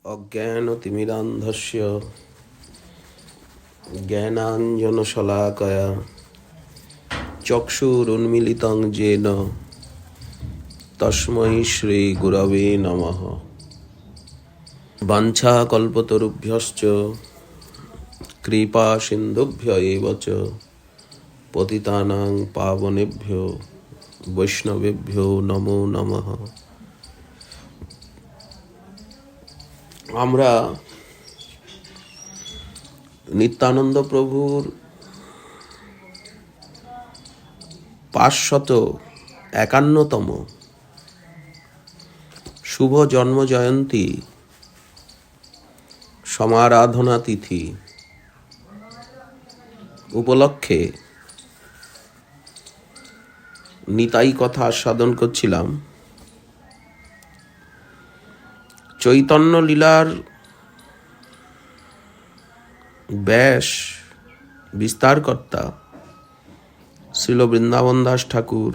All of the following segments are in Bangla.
অজ্ঞানতিমিরান্ধস্য জ্ঞানাঞ্জনশলাকয়া চক্ষুরুন্মিলিতং যেন তস্मै শ্রীগুরবে নমঃ। বাঞ্ছাকল্পতরুভ্যশ্চ কৃপাসিন্ধুভ্য এব চ পতিতানাং পাবনেভ্যো বৈষ্ণবেভ্যো নমো নমঃ। আমরা নিত্যানন্দ প্রভুর 551তম শুভ জন্ম জয়ন্তী সমারাধনা তিথি উপলক্ষে নিতাই কথা আস্বাদন করছিলাম। চৈতন্য লীলার ব্যাস বিস্তারকর্তা শ্রীল বৃন্দাবন দাস ঠাকুর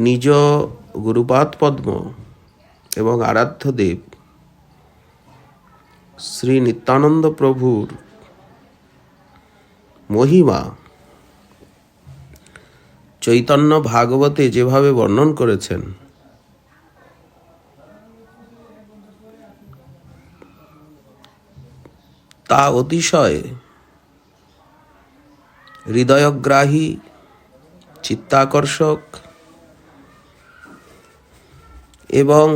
নিজ গুরুপাদ পদ্ম এবং আরাধ্য দেব শ্রী নিত্যানন্দ প্রভুর মহিমা চৈতন্য ভাগবতে যেভাবে বর্ণন করেছেন, তা অতিশয় হৃদয়গ্রাহী, চিত্তাকর্ষক এবং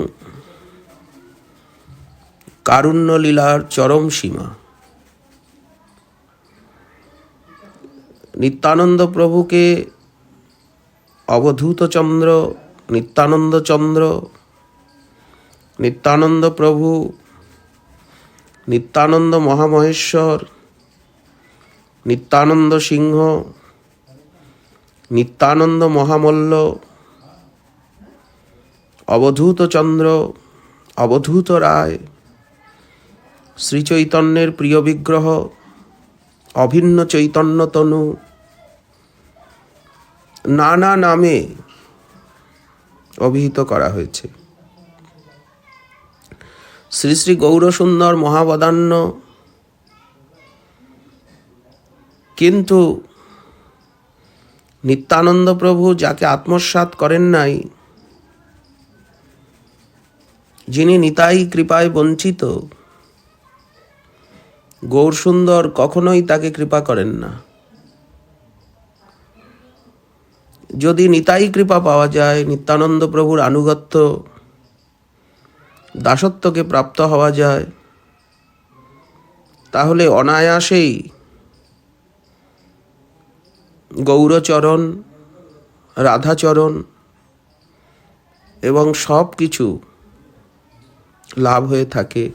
কারুণ্যলীলার চরম সীমা। নিত্যানন্দ প্রভুকে অবধূত চন্দ্র, নিত্যানন্দ চন্দ্র, নিত্যানন্দ প্রভু, নিত্যানন্দ মহামহেশ্বর, নিত্যানন্দ সিংহ, নিত্যানন্দ মহামল্ল, অবধূত চন্দ্র, অবধূত রায়, শ্রীচৈতন্যের প্রিয় বিগ্রহ, অভিন্ন চৈতন্য তনু, নানা নামে অভিহিত করা হয়েছে। শ্রী শ্রী গৌরসুন্দর মহাবদান্য, কিন্তু নিত্যানন্দ প্রভু যাকে আত্মসাৎ করেন নাই, যিনি নিতাই কৃপায় বঞ্চিত, গৌরসুন্দর কখনোই তাকে কৃপা করেন না। যদি নিতাই কৃপা পাওয়া যায়, নিত্যানন্দ প্রভুর আনুগত্য দাসত্বকে প্রাপ্ত হওয়া যায়, তাহলে অনায়াসেই গৌরচরণ, রাধাচরণ এবং সব কিছু লাভ হয়ে থাকে।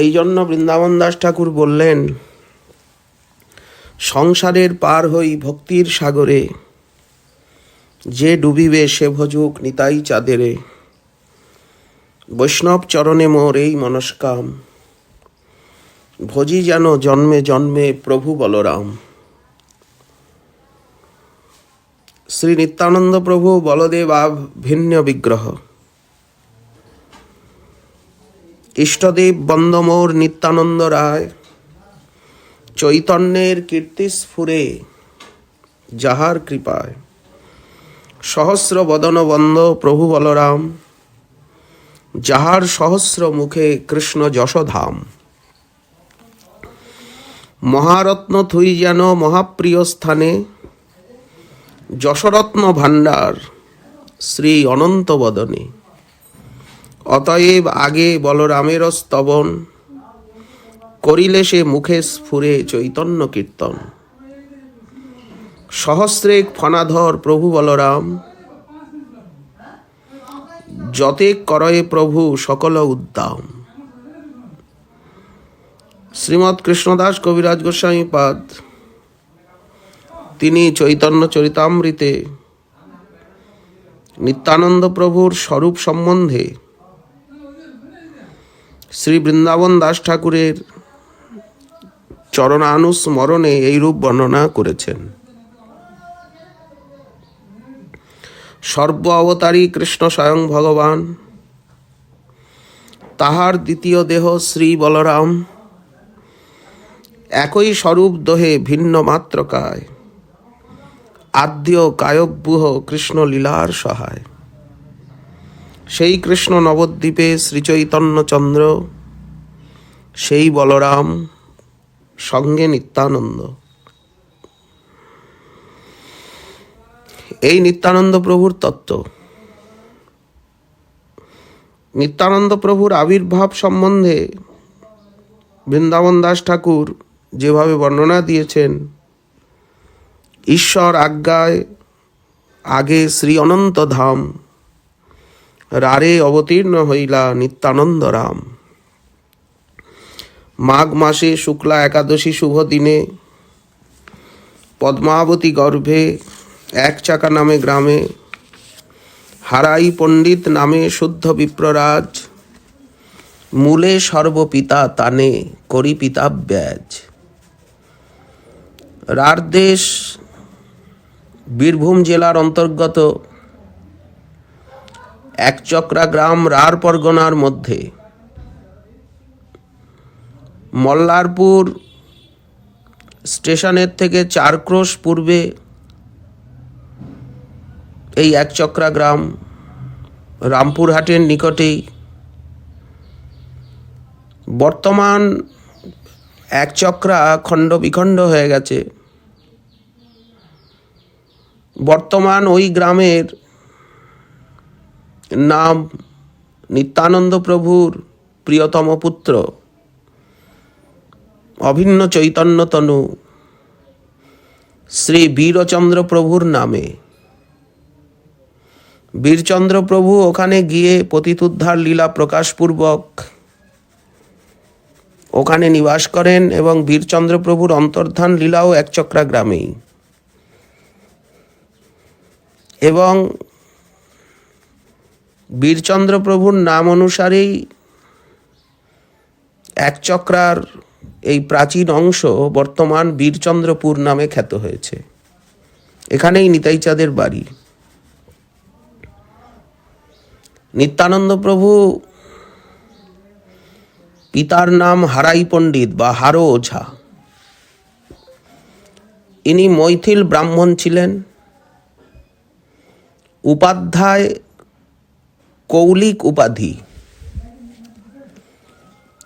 এই জন্য বৃন্দাবন দাস ঠাকুর বললেন, সংসারের পার হই ভক্তির সাগরে, যে ডুবিবে সে ভজুক নিতাই চাঁদেরে, বৈষ্ণব চরণে মোর এই মনস্কাম, ভজি যেন জন্মে জন্মে প্রভু বলরাম। শ্রী নিত্যানন্দ প্রভু বলদেব ভিন্ন বিগ্রহ, ইষ্টদেব বন্দমোর নিত্যানন্দ রায়, চৈতন্যের কীর্তি স্ফুরে যাহার কৃপায়, সহস্র বদন বন্দ প্রভু বলরাম, যাহার সহস্র মুখে কৃষ্ণ যশোধাম। মহারত্ন থুই যেন মহাপ্রিয় স্থানে, যশরত্ন ভাণ্ডার শ্রী অনন্ত বদনে। অতএব আগে বলরামের স্তবন, করিলে সে মুখে স্ফুরে চৈতন্য কীর্তন। সহস্রেক ফণাধর প্রভু বলরাম, যতেক করয়ে প্রভু সকল উদ্দাম। শ্রীমৎ কৃষ্ণদাস কবিরাজ গোস্বামী পাদ তিনি চৈতন্য চরিতামৃতে নিত্যানন্দ প্রভুর স্বরূপ সম্বন্ধে শ্রী বৃন্দাবন দাস ঠাকুরের চরণানুস্মরণে এইরূপ বর্ণনা করেছেন। সর্ব অবতারী কৃষ্ণ স্বয়ং ভগবান, তাহার দ্বিতীয় দেহ শ্রী বলরাম, একই স্বরূপ দোহে ভিন্ন মাত্র কায়, আদ্য কায়ব্যূহ কৃষ্ণ লীলার সহায়। সেই কৃষ্ণ নবদ্বীপে শ্রীচৈতন্যচন্দ্র, সেই বলরাম সঙ্গে নিত্যানন্দ। এই নিত্যানন্দ প্রভুর তত্ত্ব। নিত্যানন্দ প্রভুর আবির্ভাব সম্বন্ধে বৃন্দাবন দাস ঠাকুর যেভাবে বর্ণনা দিয়েছেন, ঈশ্বর আজ্ঞায় আগে শ্রী অনন্ত ধাম, রারে অবতীর্ণ হইলা নিত্যানন্দ রাম। মাঘ মাসে শুক্লা একাদশী শুভ দিনে পদ্মাবতী গর্ভে এক চাকা নামে গ্রামে, হারাই পণ্ডিত নামে শুদ্ধ বিপ্ররাজ, মূলে সর্বপিতা তানে করি পিতা ব্যাজ। রার দেশ বীরভূম জেলার অন্তর্গত একচক্রা গ্রাম রার পরগনার মধ্যে মল্লারপুর স্টেশনের থেকে 4 ক্রোশ পূর্বে এই একচক্রা গ্রাম, রামপুরহাটের নিকটেই। বর্তমান একচক্রা খণ্ড বিখণ্ড হয়ে গেছে। বর্তমান ওই গ্রামের নাম নিত্যানন্দ প্রভুর প্রিয়তম পুত্র অভিন্ন চৈতন্যতনু শ্রী বীরচন্দ্র প্রভুর নামে। বীরচন্দ্র প্রভু ওখানে গিয়ে পতিতুদ্ধার লীলা প্রকাশপূর্বক ওখানে নিবাস করেন এবং বীরচন্দ্র প্রভুর অন্তর্ধান লীলাও একচক্রা গ্রামেই। এবং বীরচন্দ্র প্রভুর নাম অনুসারেই একচক্রার এই প্রাচীন অংশ বর্তমান বীরচন্দ্রপুর নামে খ্যাত হয়েছে। এখানেই নিতাই চাঁদের বাড়ি। নিত্যানন্দ প্রভু পিতার নাম হারাই পণ্ডিত বা হারো ওঝা। ইনি মৈথিল ব্রাহ্মণ ছিলেন। উপাধ্যায় কৌলিক উপাধি,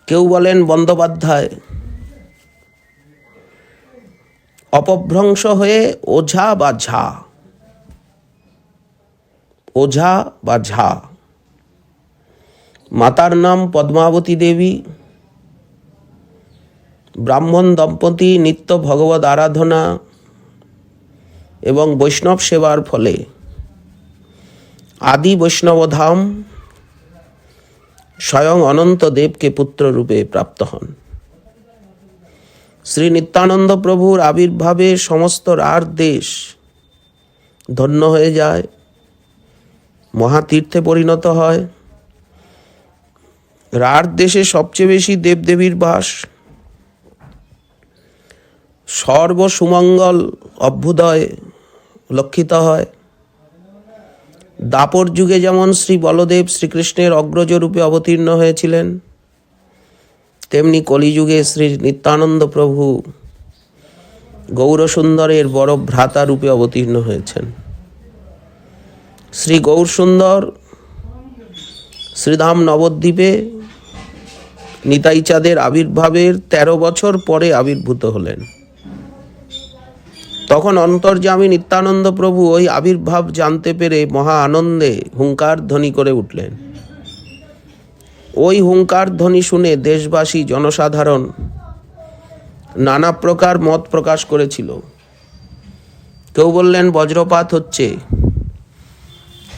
কেউ বলেন বন্দ্যোপাধ্যায়। অপভ্রংশ হয়ে ওঝা বা ঝা, ওঝা বা ঝা। মাতার নাম পদ্মাবতী দেবী। ব্রাহ্মণ দম্পতি নিত্য ভগবদ আরাধনা এবং বৈষ্ণব সেবার ফলে আদি বৈষ্ণবধাম স্বয়ং অনন্ত দেবকে পুত্ররূপে প্রাপ্ত হন। শ্রী নিত্যানন্দ প্রভুর আবির্ভাবে সমস্ত রার দেশ ধন্য হয়ে যায়, মহাতীর্থে পরিণত হয়। রার দেশে সবচেয়ে বেশি দেবদেবীর বাস। সর্বসুমঙ্গল অভ্যুদয় লক্ষিত হয়। দাপর যুগে যেমন শ্রী বলদেব শ্রীকৃষ্ণের অগ্রজ রূপে অবতীর্ণ হয়েছিলেন, তেমনি কলিযুগে শ্রী নিত্যানন্দ প্রভু গৌরসুন্দরের বড় ভ্রাতা রূপে অবতীর্ণ হয়েছেন। শ্রী গৌরসুন্দর শ্রীধাম নবদ্বীপে নিতাই চাঁদের আবির্ভাবের 13 বছর পরে আবির্ভূত হলেন। তখন অন্তর্যামী নিত্যানন্দ প্রভু ওই আবির্ভাব জানতে পেরে মহা আনন্দে হুঙ্কার ধ্বনি করে উঠলেন। ওই হুঙ্কার ধ্বনি শুনে দেশবাসী জনসাধারণ নানা প্রকার মত প্রকাশ করেছিল। কেউ বললেন বজ্রপাত হচ্ছে,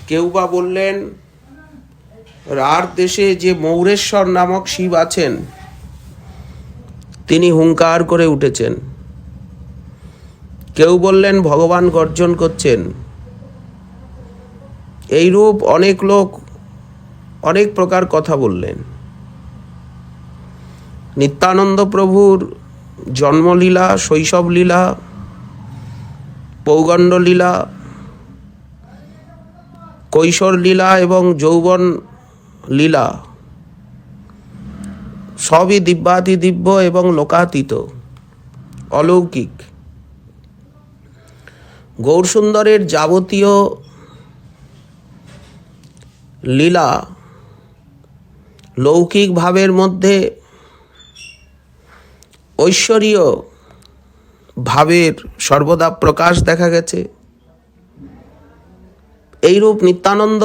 কেউ বা বললেন রার দেশে যে মৌরেশ্বর নামক শিব আছেন তিনি হুঙ্কার করে উঠেছেন। কেউ বললেন ভগবান গর্জন করছেন। এইরূপ অনেক লোক অনেক প্রকার কথা বললেন। নিত্যানন্দ প্রভুর জন্মলীলা, শৈশব লীলা, পৌগণ্ড লীলা, কৈশোর লীলা এবং যৌবন লীলা সবই দিব্যাতিদিব্য এবং লোকাতীত, অলৌকিক। গৌরসুন্দরের যাবতীয় লীলা লৌকিক ভাবের মধ্যে ঐশ্বরীয় ভাবের সর্বদা প্রকাশ দেখা গেছে। এইরূপ নিত্যানন্দ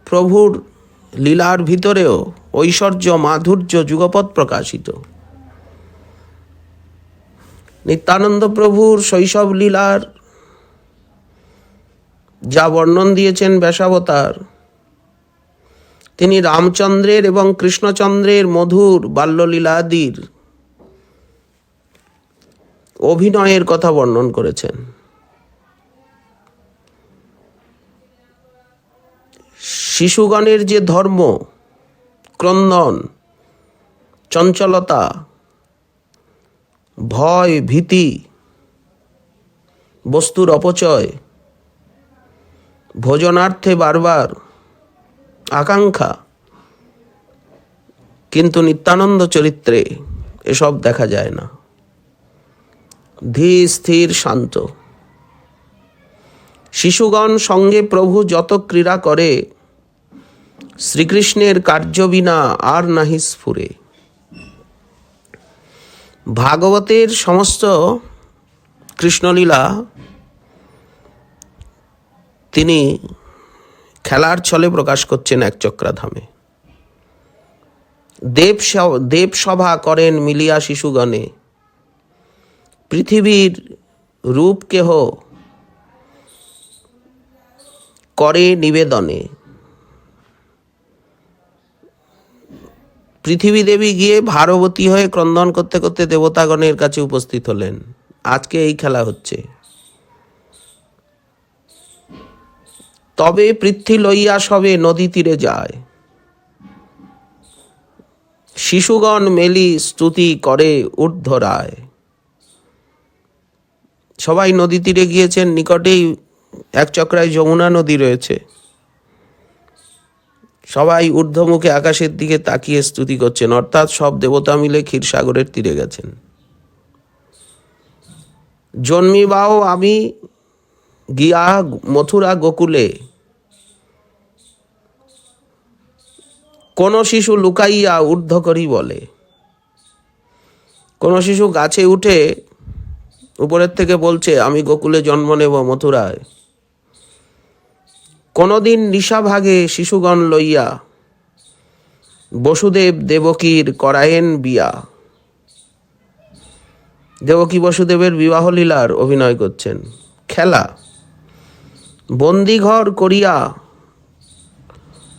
প্রভুর লীলার ভিতরেও ঐশ্বর্য মাধুর্য যুগপৎ প্রকাশিত। নিত্যানন্দ প্রভুর শৈশব লীলার যা বর্ণন দিয়েছেন ব্যাসাবতার, তিনি রামচন্দ্রের এবং কৃষ্ণচন্দ্রের মধুর বাল্যলীলাদির অভিনয়ের কথা বর্ণন করেছেন। শিশুগণের যে ধর্ম, ক্রন্দন, চঞ্চলতা, ভয়, ভীতি, বস্তুর অপচয়, ভোজনার্থে বারবার আকাঙ্ক্ষা, কিন্তু নিত্যানন্দ চরিত্রে এসব দেখা যায় না। ধীর স্থির শান্ত। শিশুগণ সঙ্গে প্রভু যত ক্রীড়া করে, শ্রীকৃষ্ণের কার্য বিনা আর নাহি স্ফুরে। ভাগবতের সমস্ত কৃষ্ণলীলা তিনি খেলার ছলে প্রকাশ করছেন এক চক্রাধামে। দেবসভা করেন মিলিয়া শিশুগণে, পৃথিবীর রূপ কেহ করে নিবেদনে। পৃথিবী দেবী গিয়ে ভারবতী হয়ে ক্রন্দন করতে করতে দেবতাগণের কাছে উপস্থিত হলেন। আজকে এই খেলা হচ্ছে। তবে পৃথ্বী লইয়া সবে নদী তীরে যায়, শিশুগণ মেলি স্তুতি করে ঊর্ধ্বরায়। সবাই নদী তীরে গিয়েছেন, নিকটেই এক চক্রায় যমুনা নদী রয়েছে। সবাই ঊর্ধ্বমুখে আকাশের দিকে তাকিয়ে স্তুতি করছেন, অর্থাৎ সব দেবতা মিলে ক্ষীরসাগরের তীরে গেছেন। জন্মিবাও আমি গিয়া মথুরা গোকুলে, কোন শিশু লুকাইয়া ঊর্ধ্ব করি বলে। কোন শিশু গাছে উঠে উপরের থেকে বলছে আমি গোকুলে জন্ম নেব মথুরায়। কোনদিন নিশাভাগে শিশুগণ লইয়া বসুদেব দেবকীর করায়েন বিয়া। দেবকী বসুদেবের বিবাহ লীলার অভিনয় করছেন। খেলা বন্দিঘর করিয়া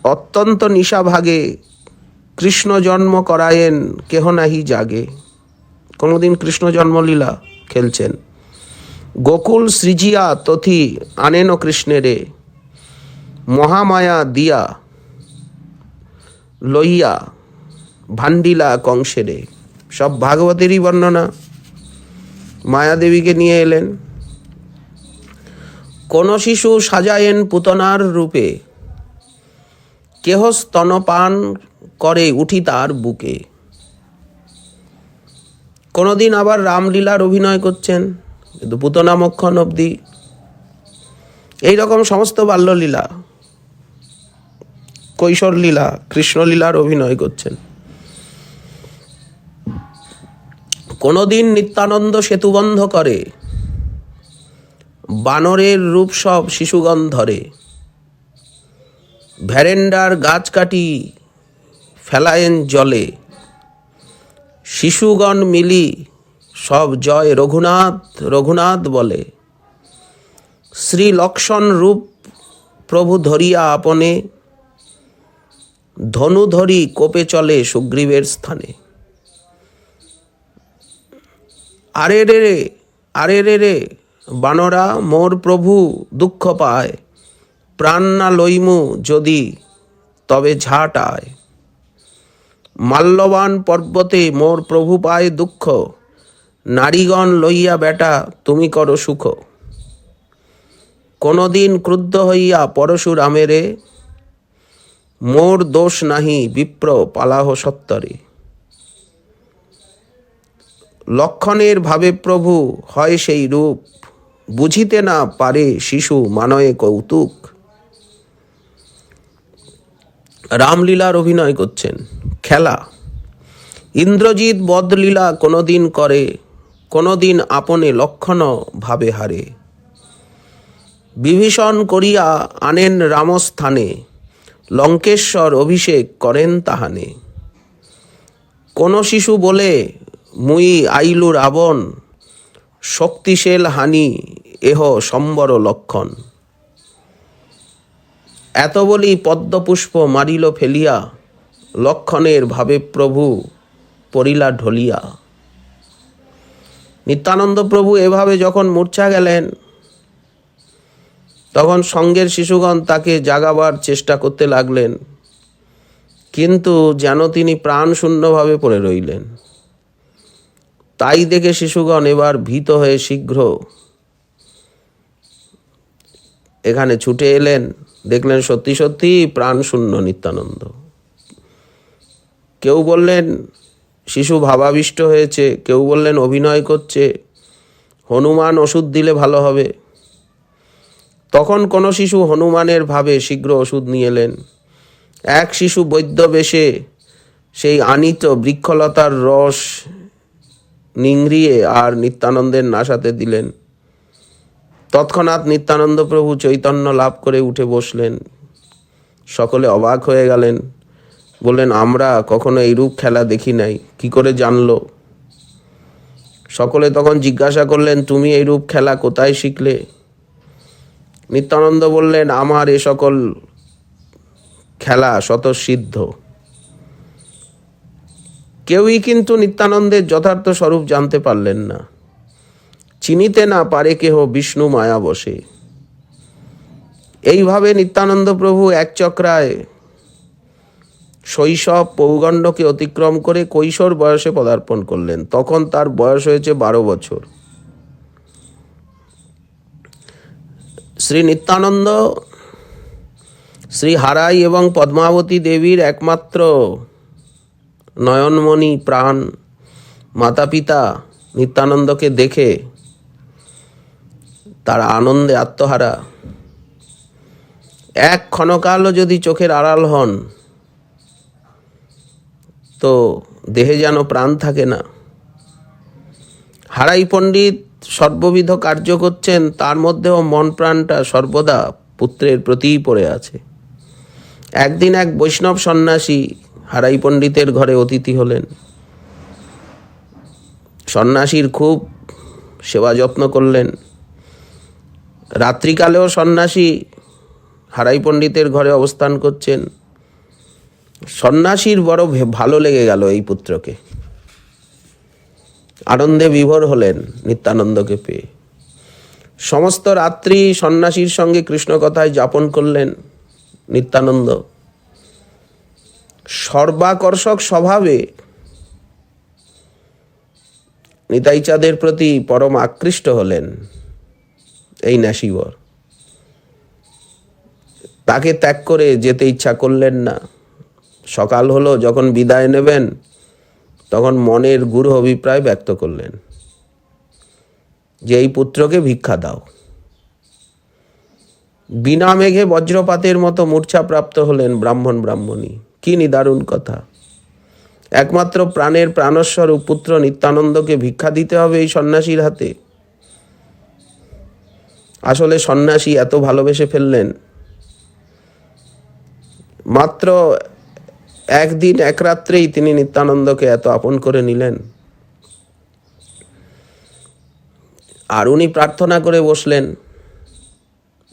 অত্যন্ত নিশাভাগে কৃষ্ণ জন্ম করায়েন কেহ নাহি জাগে। কোনদিন কৃষ্ণ জন্মলীলা খেলছেন। গোকুল সৃজিয়া তথি আনেন কৃষ্ণেরে, মহামায়া দিয়া লইয়া ভান্ডিলা কংসেরে। সব ভাগবতেরই বর্ণনা। মায়াদেবীকে নিয়ে এলেন। কোন শিশু সাজায়েন পুতনার রূপে, কেহ স্তনপান করে উঠি তার বুকে। কোনদিন আবার রামলীলার অভিনয় করছেন, কিন্তু পুতনা মক্ষণ অবধি। এইরকম সমস্ত বাল্যলীলা, কৈশোর লীলা, কৃষ্ণলীলার অভিনয় করছেন। কোনদিন নিত্যানন্দ সেতুবন্ধ করে, বানরের রূপ সব শিশুগণ ধরে। ভ্যারেন্ডার গাছ কাটি ফেলায়েন জলে, শিশুগণ মিলি সব জয় রঘুনাথ রঘুনাথ বলে। শ্রী লক্ষ্মণ রূপ প্রভু ধরিয়া আপনে, ধনু ধরি কোপে চলে সুগ্রীবের স্থানে। আরে রে রে, আরে রে রে, বানরা মোর প্রভু দুঃখ পায়, প্রাণ না লইমু যদি তবে ঝাট আয়। মাল্যবান পর্বতে মোর প্রভু পায় দুঃখ, নারীগণ লইয়া বেটা তুমি করো সুখ। কোনদিন ক্রুদ্ধ হইয়া পরশুরামেরে, মোর দোষ নাহি বিপ্র পালাহ সত্তরে। লক্ষণের ভাবে প্রভু হয় সেই রূপ, বুঝিতে না পারে শিশু মানয়ে কৌতুক। রামলীলার অভিনয় করছেন, খেলা। ইন্দ্রজিৎ বদলীলা কোনোদিন করে, কোনোদিন আপনে লক্ষণ ভাবে হারে। বিভীষণ করিয়া আনেন রামস্থানে, লঙ্কেশ্বর অভিষেক করেন তাহানে। কোন শিশু বলে মুই আইলু রাবণ, শক্তিশেল হানি এহ সম্বর লক্ষণ। এত বলি পদ্মপুষ্প মারিল ফেলিয়া, লক্ষণের ভাবে প্রভু পড়িলা ঢলিয়া। নিত্যানন্দ প্রভু এভাবে যখন মূর্ছা গেলেন, তখন সঙ্গের শিশুগণ তাকে জাগাবার চেষ্টা করতে লাগলেন, কিন্তু যেন তিনি প্রাণ শূন্যভাবে পড়ে রইলেন। তাই দেখে শিশুগণ এবার ভীত হয়ে শীঘ্র এখানে ছুটে এলেন, দেখলেন সত্যি সত্যি প্রাণ শূন্য নিত্যানন্দ। কেউ বললেন শিশু ভাবাবিষ্ট হয়েছে, কেউ বললেন অভিনয় করছে, হনুমান ওষুধ দিলে ভালো হবে। তখন কোনো শিশু হনুমানের ভাবে শীঘ্র ওষুধ নিয়ে এলেন। এক শিশু বৈদ্য বেশে সেই আনিত বৃক্ষলতার রস নিংড়িয়ে আর নিত্যানন্দের নাসাতে দিলেন। তৎক্ষণাৎ নিত্যানন্দ প্রভু চৈতন্য লাভ করে উঠে বসলেন। সকলে অবাক হয়ে গেলেন, বললেন আমরা কখনো এইরূপ খেলা দেখি নাই, কি করে জানলো? সকলে তখন জিজ্ঞাসা করলেন, তুমি এইরূপ খেলা কোথায় শিখলে? নিত্যানন্দ বললেন, আমার এ সকল খেলা স্বতঃসিদ্ধ। কেউই কিন্তু নিত্যানন্দের যথার্থ স্বরূপ জানতে পারলেন না। চিনিতে না পারে কেহ বিষ্ণু মায়া বসে। এইভাবে নিত্যানন্দ প্রভু এক চক্রায় শৈশব পৌগণ্ডকে অতিক্রম করে কৈশোর বয়সে পদার্পণ করলেন। তখন তার বয়স হয়েছে 12 বছর। শ্রী নিত্যানন্দ শ্রী হারাই এবং পদ্মাবতী দেবীর একমাত্র নয়নমণি প্রাণ মাতা পিতা নিত্যানন্দকে দেখে তারা আনন্দে আত্মহারা। এক ক্ষণকালও যদি চোখের আড়াল হন তো দেহে যেন প্রাণ থাকে না। হারাই পণ্ডিত সর্ববিধ কার্য করছেন, তার মধ্যেও মন প্রাণটা সর্বদা পুত্রের প্রতিই পড়ে আছে। একদিন এক বৈষ্ণব সন্ন্যাসী হারাই পণ্ডিতের ঘরে অতিথি হলেন। সন্ন্যাসীর খুব সেবা যত্ন করলেন। রাত্রিকালেও সন্ন্যাসী হারাই পণ্ডিতের ঘরে অবস্থান করছেন। সন্ন্যাসীর বড় ভালো লেগে গেল এই পুত্রকে। আনন্দে বিভোর হলেন নিত্যানন্দকে পেয়ে। সমস্ত রাত্রি সন্ন্যাসীর সঙ্গে কৃষ্ণ কথায় যাপন করলেন নিত্যানন্দ। সর্বাকর্ষক স্বভাবে নিতাইচাঁদের প্রতি পরম আকৃষ্ট হলেন এই ন্যাসিবর। তাকে ত্যাগ করে যেতে ইচ্ছা করলেন না। সকাল হলো, যখন বিদায় নেবেন তখন মনের গূঢ় অভিপ্রায় ব্যক্ত করলেন যে এই পুত্রকে ভিক্ষা দাও। বিনা মেঘে বজ্রপাতের মতো মূর্ছাপ্রাপ্ত হলেন ব্রাহ্মণী। কি নিদারুণ কথা! একমাত্র প্রাণের প্রাণস্বরূপ পুত্র নিত্যানন্দকে ভিক্ষা দিতে হবে এই সন্ন্যাসীর হাতে। আসলে সন্ন্যাসী এত ভালোবেসে ফেললেন, মাত্র একদিন এক রাত্রেই তিনি নিত্যানন্দকে এত আপন করে নিলেন। আর উনি প্রার্থনা করে বসলেন,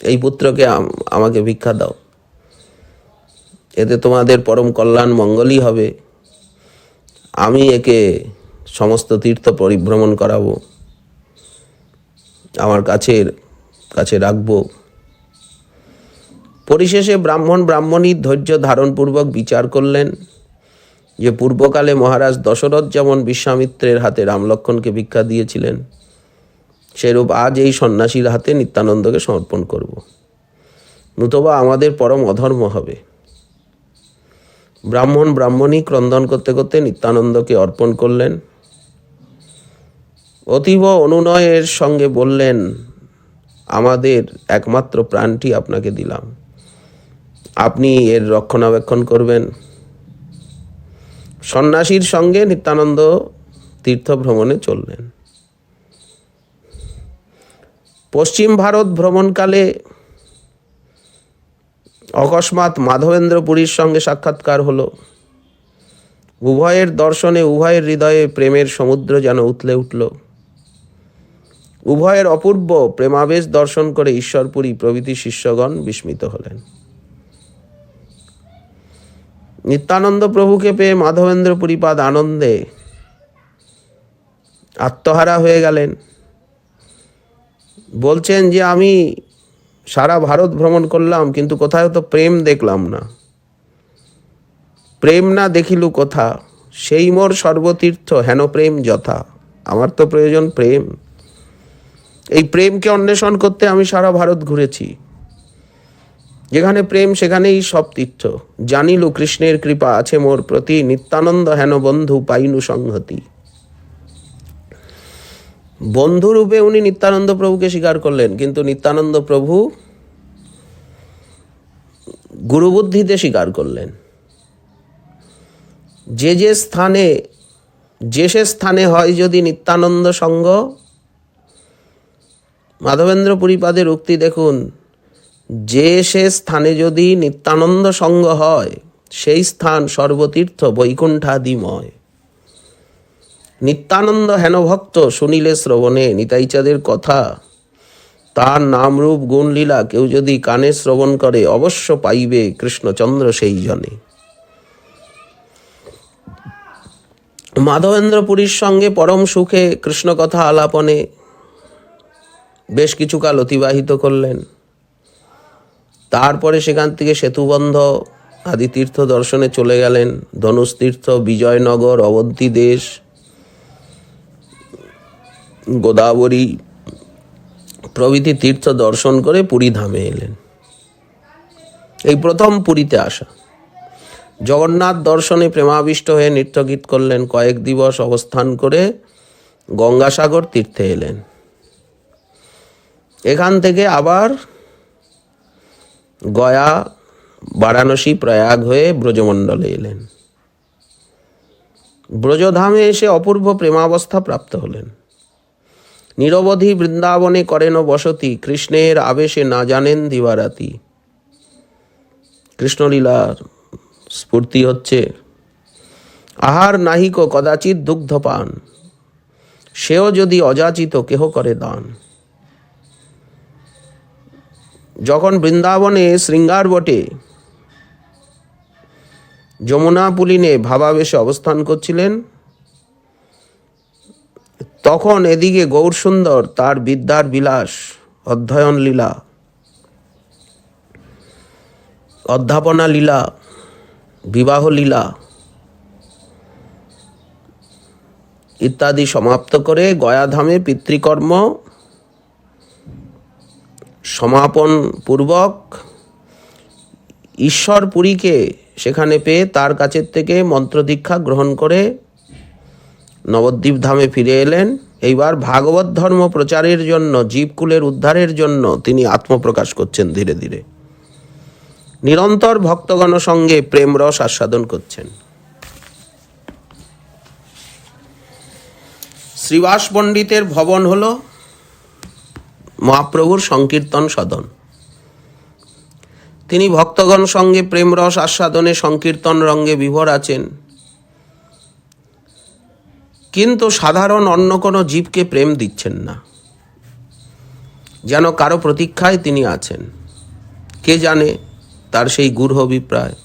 এই পুত্রকে আমাকে ভিক্ষা দাও, এতে তোমাদের পরম কল্যাণ মঙ্গলই হবে। আমি একে সমস্ত তীর্থ পরিভ্রমণ করাবো, আমার কাছে রাখবো। পরিশেষে ব্রাহ্মণীর ধৈর্য ধারণপূর্বক বিচার করলেন যে পূর্বকালে মহারাজ দশরথ যেমন বিশ্বামিত্রের হাতে রামলক্ষণকে ভিক্ষা দিয়েছিলেন, সেরূপ আজ এই সন্ন্যাসীর হাতে নিত্যানন্দকে সমর্পণ করব, নতুবা আমাদের পরম অধর্ম হবে। ব্রাহ্মণী ক্রন্দন করতে করতে নিত্যানন্দকে অর্পণ করলেন। অতীব অনুনয়ের সঙ্গে বললেন, আমাদের একমাত্র প্রাণটি আপনাকে দিলাম, আপনি এর রক্ষণাবেক্ষণ করবেন। সন্ন্যাসীর সঙ্গে নিত্যানন্দ তীর্থ ভ্রমণে চললেন। পশ্চিম ভারত ভ্রমণকালে অকস্মাৎ মাধবেন্দ্র পুরীর সঙ্গে সাক্ষাৎকার হলো। উভয়ের দর্শনে উভয়ের হৃদয়ে প্রেমের সমুদ্র যেন উথলে উঠল। উভয়ের অপূর্ব প্রেমাবেশ দর্শন করে ঈশ্বরপুরী প্রভৃতি শিষ্যগণ বিস্মিত হলেন। নিত্যানন্দ প্রভুকে পেয়ে মাধবেন্দ্র পুরীপাদ আনন্দে আত্মহারা হয়ে গেলেন। বলছেন যে আমি সারা ভারত ভ্রমণ করলাম, কিন্তু কোথাও তো প্রেম দেখলাম না। প্রেম না দেখিলু কোথা, সেই মোর সর্বতীর্থ হেন প্রেম যথা। আমার তো প্রয়োজন প্রেম। এই প্রেমকে অন্বেষণ করতে আমি সারা ভারত ঘুরেছি। যেখানে প্রেম সেখানেই সব তীর্থ। জানিলু কৃষ্ণের কৃপা আছে মোর প্রতি, নিত্যানন্দ হেন বন্ধু পাইনু সংহতি। বন্ধুরূপে উনি নিত্যানন্দ প্রভুকে স্বীকার করলেন, কিন্তু নিত্যানন্দ প্রভু গুরুবুদ্ধিতে স্বীকার করলেন। যে সে স্থানে হয় যদি নিত্যানন্দ সঙ্গ, মাধবেন্দ্র পুরীপাদের উক্তি দেখুন, যে সে স্থানে যদি নিত্যানন্দ সঙ্গ হয়, সেই স্থান সর্বতীর্থ বৈকুণ্ঠাদিময়। নিত্যানন্দ হেন ভক্ত শুনিলে শ্রবণে, নিতাইচাঁদের কথা, তার নামরূপ গুণলীলা কেউ যদি কানে শ্রবণ করে, অবশ্য পাইবে কৃষ্ণচন্দ্র সেই জনে। মাধবেন্দ্র পুরীর সঙ্গে পরম সুখে কৃষ্ণ কথা আলাপনে বেশ কিছুকাল অতিবাহিত করলেন। তারপরে সেখান থেকে সেতুবন্ধ আদি তীর্থ দর্শনে চলে গেলেন। ধনুষ তীর্থ, বিজয়নগর, অবন্তী দেশ, গোদাবরী প্রভৃতি তীর্থ দর্শন করে পুরী ধামে এলেন। এই প্রথম পুরীতে আসা। জগন্নাথ দর্শনে প্রেমাবিষ্ট হয়ে নৃত্যগীত করলেন। কয়েক দিবস অবস্থান করে গঙ্গাসাগর তীর্থে এলেন। এখান থেকে আবার গয়া, বারাণসী, প্রয়াগ হয়ে ব্রজমণ্ডলে এলেন। ব্রজধামে এসে অপূর্ব প্রেমাবস্থা প্রাপ্ত হলেন। নিরবধি বৃন্দাবনে করেন বসতি, কৃষ্ণের আবেশে না জানেন দিবারাতি। কৃষ্ণলীলার স্ফূর্তি হচ্ছে। আহার নাহিক কদাচিৎ দুগ্ধপান, সেও যদি অযাচিত কেহ করে দান। যখন বৃন্দাবনে শৃঙ্গার বটে যমুনা পুলিনে ভাবাবেশে অবস্থান করছিলেন, তখন এদিকে গৌরসুন্দর তার বিদ্যার বিলাস, অধ্যয়ন লীলা, অধ্যাপনা লীলা, বিবাহ লীলা ইত্যাদি সমাপ্ত করে গয়াধামে পিতৃকর্ম সমাপন পূর্বক ঈশ্বরপুরীকে সেখানে পেয়ে তার কাছের থেকে মন্ত্রদীক্ষা গ্রহণ করে নবদ্বীপ ধামে ফিরে এলেন। এইবার ভাগবত ধর্ম প্রচারের জন্য, জীবকুলের উদ্ধারের জন্য তিনি আত্মপ্রকাশ করছেন। ধীরে ধীরে নিরন্তর ভক্তগণ সঙ্গে প্রেম রস আস্বাদন করছেন। শ্রীবাস পণ্ডিতের ভবন হল মহাপ্রভুর সংকীর্তন সদন। তিনি ভক্তগণ সঙ্গে প্রেম রস আস্বাদনে সংকীর্তন রঙ্গে বিভোর আছেন, কিন্তু সাধারণ অন্য কোনো জীবকে প্রেম দিচ্ছেন না। যেন কারো প্রতীক্ষায় তিনি আছেন। কে জানে তার সেই গূঢ় অভিপ্রায়।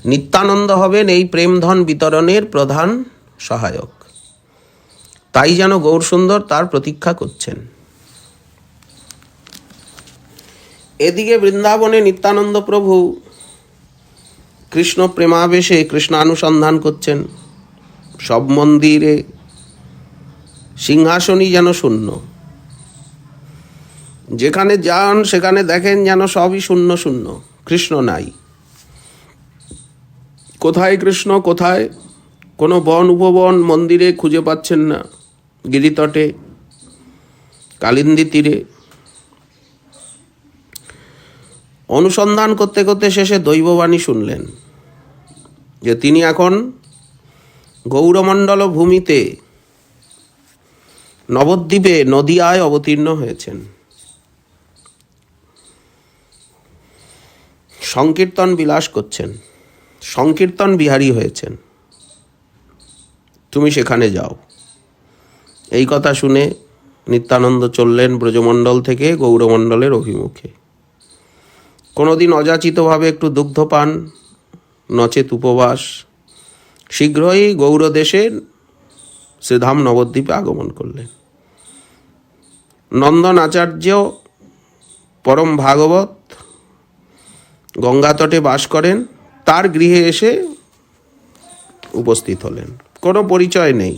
নিত্যানন্দ হবেন এই প্রেমধন বিতরণের প্রধান সহায়ক। তাই যেন গৌরসুন্দর তার প্রতীক্ষা করছেন। এদিকে বৃন্দাবনে নিত্যানন্দ প্রভু কৃষ্ণ প্রেমাবেশে কৃষ্ণানুসন্ধান করছেন। সব মন্দিরে সিংহাসনই যেন শূন্য। যেখানে যান সেখানে দেখেন যেন সবই শূন্য শূন্য, কৃষ্ণ নাই। কোথায় কৃষ্ণ, কোথায়? কোনো বন উপবন মন্দিরে খুঁজে পাচ্ছেন না। গিরিতটে, কালিন্দী তীরে। অনুসন্ধান করতে করতে শেষে দৈববাণী শুনলেন যে তিনি এখন গৌরমণ্ডল ভূমিতে নবদ্বীপে নদিয়ায় অবতীর্ণ হয়েছেন, সংকীর্তন বিলাস করছেন, সংকীর্তন বিহারী হয়েছেন, তুমি সেখানে যাও। এই কথা শুনে নিত্যানন্দ চললেন ব্রজমণ্ডল থেকে গৌরমণ্ডলের অভিমুখে। কোনোদিন অযাচিতভাবে একটু দুগ্ধ পান, নচেত উপবাস। শীঘ্রই গৌরদেশের শ্রীধাম নবদ্বীপে আগমন করলেন। নন্দন আচার্য পরম ভাগবত গঙ্গাতটে বাস করেন, তার গৃহে এসে উপস্থিত হলেন। কোনো পরিচয় নেই,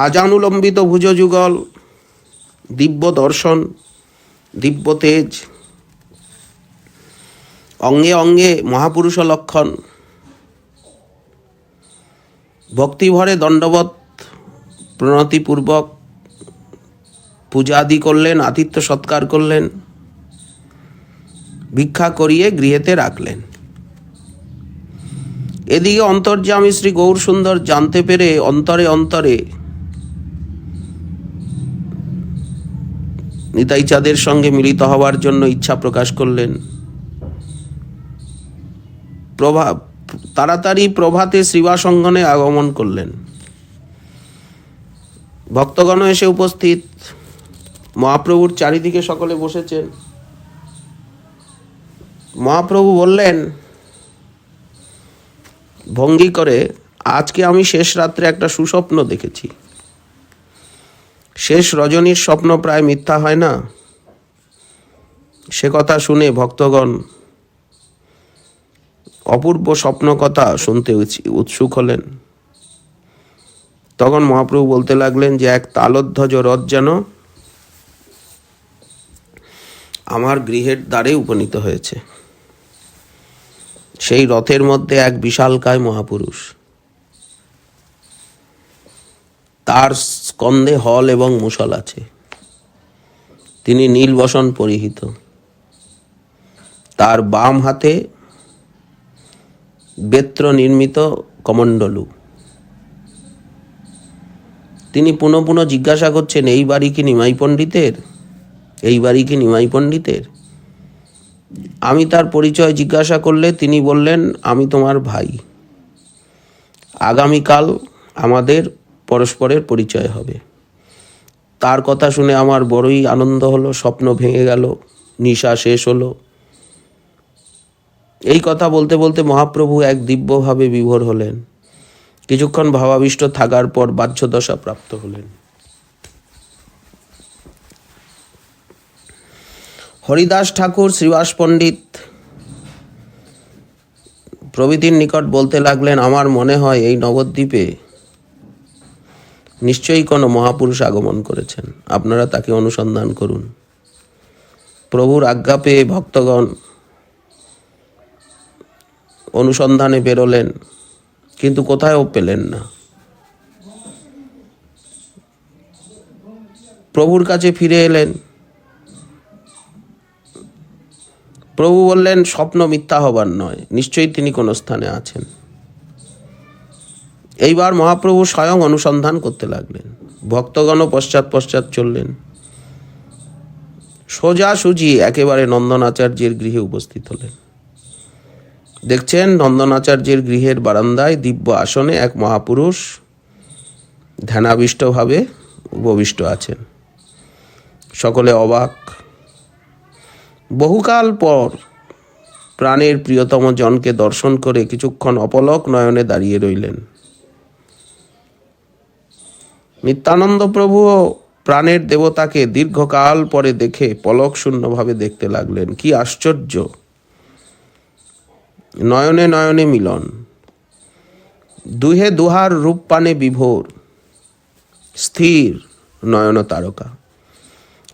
আজানুলম্বিত ভুজযুগল, দিব্য দর্শন, দিব্য তেজ, অঙ্গে অঙ্গে মহাপুরুষ লক্ষণ। ভক্তিভরে দণ্ডবত প্রণতিপূর্বক পূজাদি করলেন, আতিথ্য সৎকার করলেন, ভিক্ষা করিয়ে গৃহেতে রাখলেন। এদিকে অন্তর্যামী শ্রী গৌর সুন্দর জানতে পেরে অন্তরে অন্তরে নিতাই চাঁদের সঙ্গে মিলিত হওয়ার জন্য ইচ্ছা প্রকাশ করলেন। তাড়াতাড়ি প্রভাতে শ্রীবাস অঙ্গনে আগমন করলেন। ভক্তগণ এসে উপস্থিত, মহাপ্রভুর চারিদিকে সকলে বসেছেন। মহাপ্রভু বললেন ভঙ্গি করে, আজকে আমি শেষ রাত্রে একটা সুস্বপ্ন দেখেছি। শেষ রজনীর স্বপ্ন প্রায় মিথ্যা হয় না। সে কথা শুনে ভক্তগণ অপূর্ব স্বপ্ন কথা শুনতে উৎসুক হলেন। তখন মহাপ্রভু বলতে লাগলেন যে এক তালধ্বজ রথ যেন আমার গৃহের দ্বারে উপনীত হয়েছে। সেই রথের মধ্যে এক বিশালকায় মহাপুরুষ, তার স্কন্ধে হল এবং মুষল আছে। তিনি নীলবসন পরিহিত, তার বাম হাতে বেত্র নির্মিত কমণ্ডলু। তিনি পুনঃ পুনঃ জিজ্ঞাসা করছেন, এই বাড়ি কি নিমাই পণ্ডিতের? এই বাড়ি কি নিমাই পণ্ডিতের? আমি তার পরিচয় জিজ্ঞাসা করলে তিনি বললেন, আমি তোমার ভাই, আগামীকাল আমাদের পরস্পরের পরিচয় হবে। তার কথা শুনে আমার বড়ই আনন্দ হলো, স্বপ্ন ভেঙে গেল, নিশা শেষ হলো। এই কথা বলতে বলতে মহাপ্রভু এক দিব্যভাবে বিভোর হলেন। কিছুক্ষণ ভাবাবিষ্ট থাকার পর বাহ্যদশা প্রাপ্ত হলেন। হরিদাস ঠাকুর, শ্রীবাস পণ্ডিত প্রভৃতির নিকট বলতে লাগলেন, আমার মনে হয় এই নবদ্বীপে নিশ্চয়ই কোনো মহাপুরুষ আগমন করেছেন, আপনারা তাকে অনুসন্ধান করুন। প্রভুর আজ্ঞা পেয়ে ভক্তগণ অনুসন্ধানে বেরোলেন, কিন্তু কোথায়ও পেলেন না। প্রভুর কাছে ফিরে এলেন। প্রভু বললেন, স্বপ্ন মিথ্যা হবার নয়, নিশ্চয়ই তিনি কোনো স্থানে আছেন। এইবার মহাপ্রভু স্বয়ং অনুসন্ধান করতে লাগলেন। ভক্তগণও পশ্চাৎ পশ্চাৎ চললেন। সোজাসুজি একেবারে নন্দনাচার্যের গৃহে উপস্থিত হলেন। দেখছেন, নন্দনাচার্যের গৃহের বারান্দায় দিব্য আসনে এক মহাপুরুষ ধ্যানাবিষ্টভাবে উপবিষ্ট আছেন। সকলে অবাক। বহুকাল পর প্রাণের প্রিয়তম জনকে দর্শন করে কিছুক্ষণ অপলক নয়নে দাঁড়িয়ে রইলেন। নিত্যানন্দ প্রভুও প্রাণের দেবতাকে দীর্ঘকাল পরে দেখে পলক শূন্যভাবে দেখতে লাগলেন। কি আশ্চর্য! নয়নে নয়নে মিলন, দুহে দুহার রূপ পানে বিভোর, স্থির নয়ন তারকা।